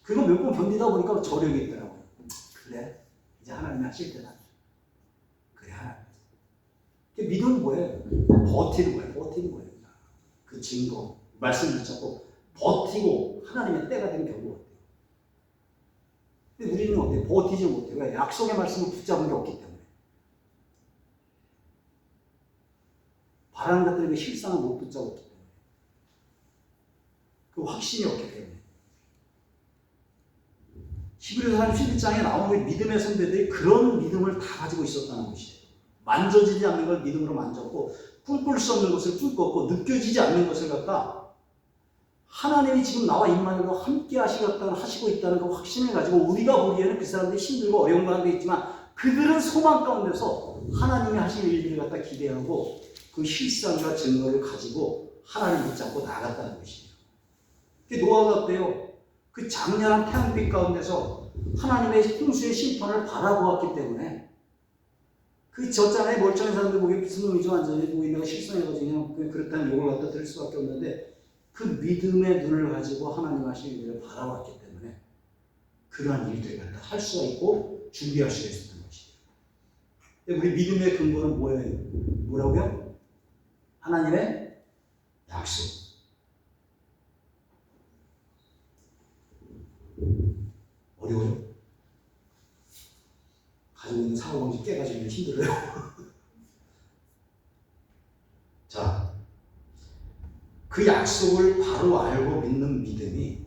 그거 몇 번 견디다 보니까 저력이 있더라고요. 그래 이제 하나님이 하실 때다. 그래 하나님. 믿음은 뭐예요? 버티는 거예요. 그 증거 말씀 붙잡고 버티고 하나님의 때가 되면 결국 어때요? 근데 우리는 어때요? 버티지 못해요. 왜? 약속의 말씀을 붙잡은 게 없기 때문에. 바라는 것들의 그 실상을 못 붙잡았기 때문에. 그 확신이 없기 때문에. 히브리서 11장에 나오는 믿음의 선배들이 그런 믿음을 다 가지고 있었다는 것이에요. 만져지지 않는 걸 믿음으로 만졌고 꿈꿀 수 없는 것을 꿈꿨고 느껴지지 않는 것을 갖다 하나님이 지금 나와 임마누엘과 함께 하시고 있다는 그 확신을 가지고 우리가 보기에는 그 사람들이 힘들고 어려운 가운데 있지만 그들은 소망 가운데서 하나님이 하실 일들을 갖다 기대하고 그 실상과 증거를 가지고 하나님 붙잡고 나아갔다는 것이에요. 노아가 어때요? 그 장렬한 태양빛 가운데서 하나님의 홍수의 심판을 바라보았기 때문에 그 졌잖아요. 멀쩡한 사람들 보기에 무슨 놈이죠? 완전히 보기 내가 실성해가지고 그냥 그렇다는 욕을 갖다 들을 수밖에 없는데 그 믿음의 눈을 가지고 하나님 하신 일을 바라봤기 때문에 그러한 일들을 갖다 할 수가 있고 준비할 수가 있었던 것이에요. 우리 믿음의 근거는 뭐예요? 뭐라고요? 하나님의 약속. 어려워요? 가지고 있는 사고방식 깨가지고 힘들어요. 자, 그 약속을 바로 알고 믿는 믿음이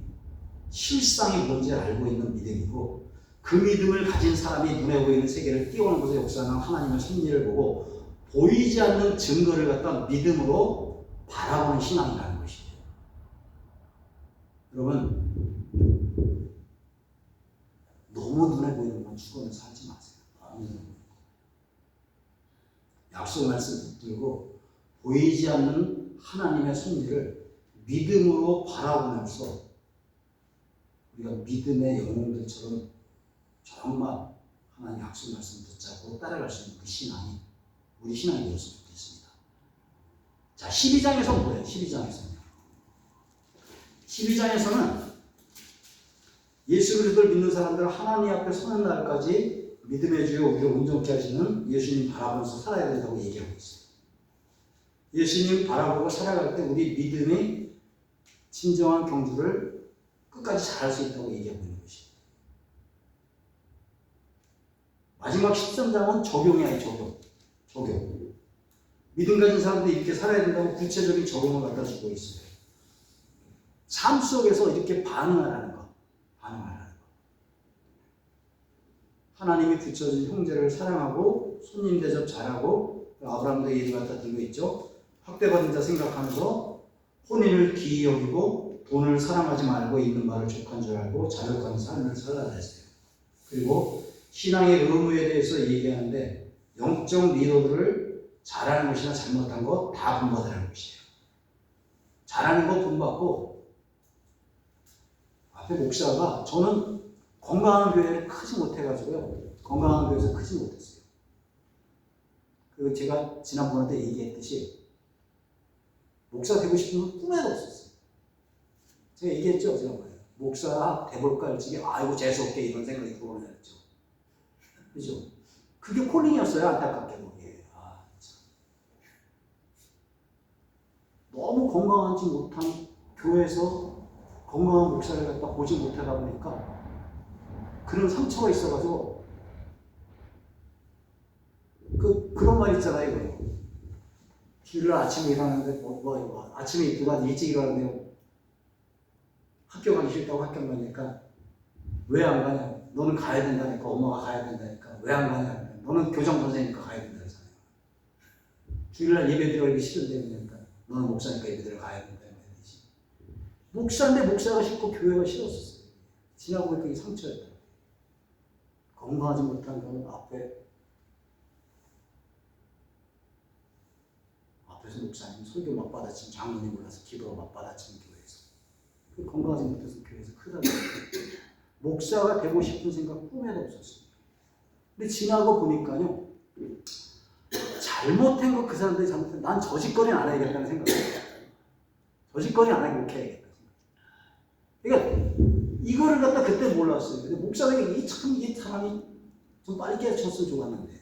실상이 뭔지 알고 있는 믿음이고 그 믿음을 가진 사람이 눈에 보이는 세계를 띄우는 곳에 역사하는 하나님의 섭리를 보고 보이지 않는 증거를 갖다 믿음으로 바라보는 신앙이라는 것이에요. 여러분 너무 눈에 보이는 건 죽으면서 하지 마세요. 약속 말씀 붙들고 보이지 않는 하나님의 섭리를 믿음으로 바라보면서 우리가 믿음의 영웅들처럼 정말 하나님 약속 말씀 붙잡고 따라갈 수 있는 그 신앙이 우리 신앙이 되었으면 좋겠습니다. 자, 12장에서는 뭐예요? 12장에서는 예수 그리스도를 믿는 사람들은 하나님 앞에 서는 날까지 믿음의 주여 우리를 온전케 하시는 예수님 바라보면서 살아야 된다고 얘기하고 있어요. 예수님 바라보고 살아갈 때 우리 믿음의 진정한 경주를 끝까지 잘할 수 있다고 얘기하고 있는 것이에요. 마지막 13장은 적용이에요. 적용. 믿음 가진 사람들이 이렇게 살아야 된다고 구체적인 적용을 갖다 주고 있어요. 삶 속에서 이렇게 반응하라는 거. 하나님이 붙여준 형제를 사랑하고 손님 대접 잘하고 아브라함도 예를 갖다 들고 있죠. 학대받은 자 생각하면서 혼인을 기이 여기고 돈을 사랑하지 말고 있는 말을 족한 줄 알고 자력한 삶을 살아야 했어요. 그리고 신앙의 의무에 대해서 얘기하는데 영적 리더들을 잘하는 것이나 잘못한 거 다 본받으라는 것이에요. 잘하는 거 본받고 앞에 목사가 저는 건강한 교회를 크지 못해가지고요. 건강한 교회에서 크지 못했어요. 그리고 제가 지난번에 얘기했듯이 목사 되고 싶은 건 꿈에도 없었어요. 제가 얘기했죠, 지난번에. 목사 돼볼까 일찍이 아이고 재수없게 이런 생각이 들어오는 했죠. 그죠? 그게 콜링이었어요, 안타깝게 보기에. 아, 참. 너무 건강하지 못한 교회에서 건강한 목사를 갖다 보지 못하다 보니까 그런 상처가 있어가지고 그런 말 있잖아요, 이거. 주일날 아침에 일어나는데 아침에 누가 일찍 일어나는데 학교 가기 싫다고 학교 가니까 왜 안 가냐? 너는 가야 된다니까. 엄마가 가야 된다니까. 왜 안 가냐? 너는 교장 선생이니까 가야 된다 그러잖아요. 주일날 예배 드리기 싫은데 그러니까 너는 목사니까 예배 드려 가야 된다 말이지. 목사인데 목사가 싫고 교회가 싫었었어요. 지나고 보니까 이게 상처였다. 건강하지 못한 건 앞에서 목사님 설교 막 받아치면 장로님 몰라서 기도 막 받아치는 교회에서 그 건강하지 못해서 교회에서 크다고 목사가 되고 싶은 생각 꿈에도 없었어요. 근데 지나고 보니까요 잘못한 거 그 사람들이 잘못한 난 저 짓거리는 안 해야겠다는 생각이에요. 저 짓거리는 안 하고 이렇게 해야겠다. 그러니까 이거를 갖다 그때 몰랐어요. 근데 목사가 이 사람이 좀 빨리 깨쳤으면 좋았는데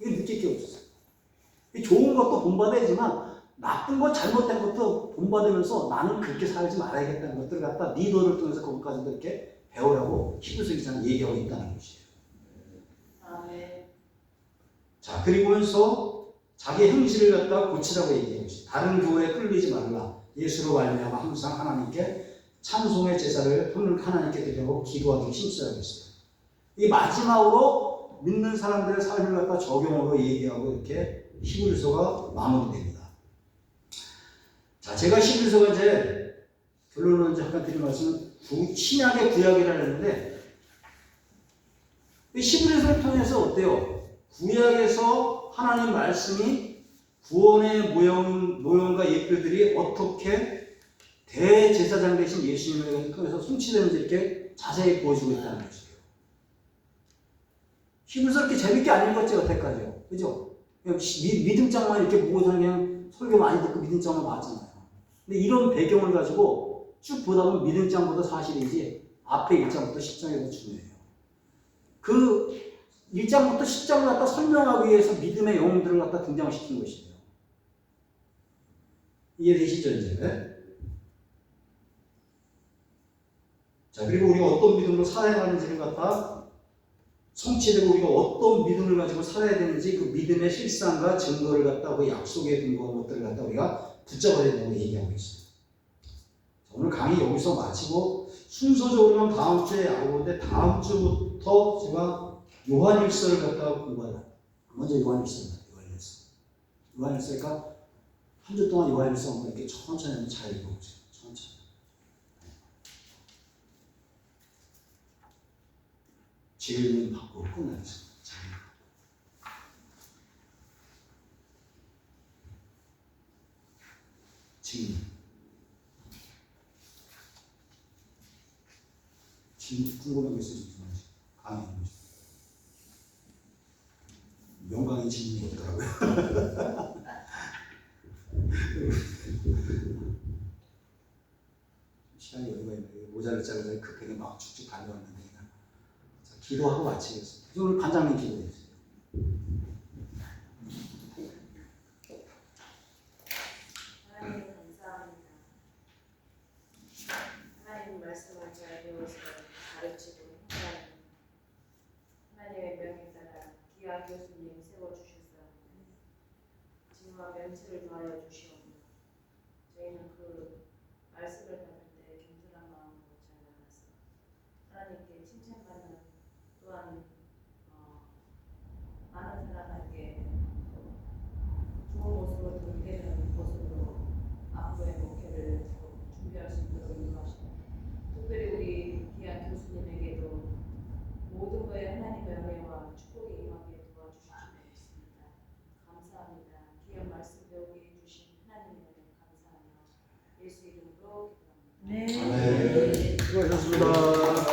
이걸 느낄 게 없었어요. 좋은 것도 본받아야지만 나쁜 것 잘못된 것도 본받으면서 나는 그렇게 살지 말아야겠다는 것들을 갖다 리더를 통해서 거기까지도 이렇게 배우라고 히브리서 기자는 얘기하고 있다는 것이에요. 자, 그리고면서 자기 행실을 갖다 고치라고 얘기하고 있어요. 다른 교회에 끌리지 말라. 예수로 말미암아 항상 하나님께 찬송의 제사를 하나님께 드리고 기도하기 힘써야 겠어요. 이 마지막으로 믿는 사람들의 삶을 갖다 적용으로 얘기하고 이렇게 히브리서가 마무리됩니다. 자, 제가 히브리서가 이제 결론은 잠깐 드린 말씀은 신약의 구약이라 했는데 히브리서를 통해서 어때요? 구약에서 하나님 말씀이 구원의 모형과 예표들이 어떻게 대제사장 되신 예수님을 통해서 성취되는지 이렇게 자세히 보여주고 있다는 것이에요. 히브리서 이렇게 재밌게 안 읽었지 여태까지요. 그죠? 믿음장만 이렇게 보고서 그냥 설교 많이 듣고 믿음장만 봤잖아요. 근데 이런 배경을 가지고 쭉 보다 보면 믿음장보다 사실이지 앞에 1장부터 10장이 더 중요해요. 그 1장부터 10장을 갖다 설명하기 위해서 믿음의 영웅들을 갖다 등장시킨 것이에요. 이해되시죠, 이제? 자, 그리고 우리가 어떤 믿음으로 살아야 하는지를 갖다 성취되고 우리가 어떤 믿음을 가지고 살아야 되는지 그 믿음의 실상과 증거를 갖다 그 약속에 근거한 것들을 갖다 우리가 붙잡아야 된다고 얘기하고 있어요. 자, 오늘 강의 여기서 마치고 순서적으로는 다음 주에 알아보는데 다음 주부터 제가 요한일서를 갖다가 공부하라. 먼저 요한일서. 요한일서니까 한 주 동안 요한일서 한번 이렇게 천천히 한번 잘 읽어보세요. 천천히. 질문 받고 끝나겠습니다. 질문 궁금한 게 있으시면 강의 명강의 질문이 없더라고요. 시간이 여유가 있는데 모자를 자르고 급하게 막 축축 달려왔는데 그냥 기도하고 마치겠습니다. 오늘 반장님 기도해 주세요. 하나님 감사합니다. 하나님 말씀을 잘 배워서 가르치고 행하는 하나님의 명에 따라 귀한 교수님 세워주셔서 지혜와 면치를 더하여 주시옵소서. 저희는 그 말씀을 받을 때 겸손한 마음으로 잘 나가서 하나님께 칭찬받는 또한 많은 사람에게 좋은 모습으로 드리는 모습으로 앞으로의 목회를 준비할 수 있도록 인도하시고 특별히 우리 귀한 교수님에게도 모든 것에 하나님의 은혜와 축복이 임하게 도와주시기를 믿습니다. 감사합니다. 귀한 말씀 배우게 해주신 하나님의 은혜 감사하며 네. 수고하셨습니다.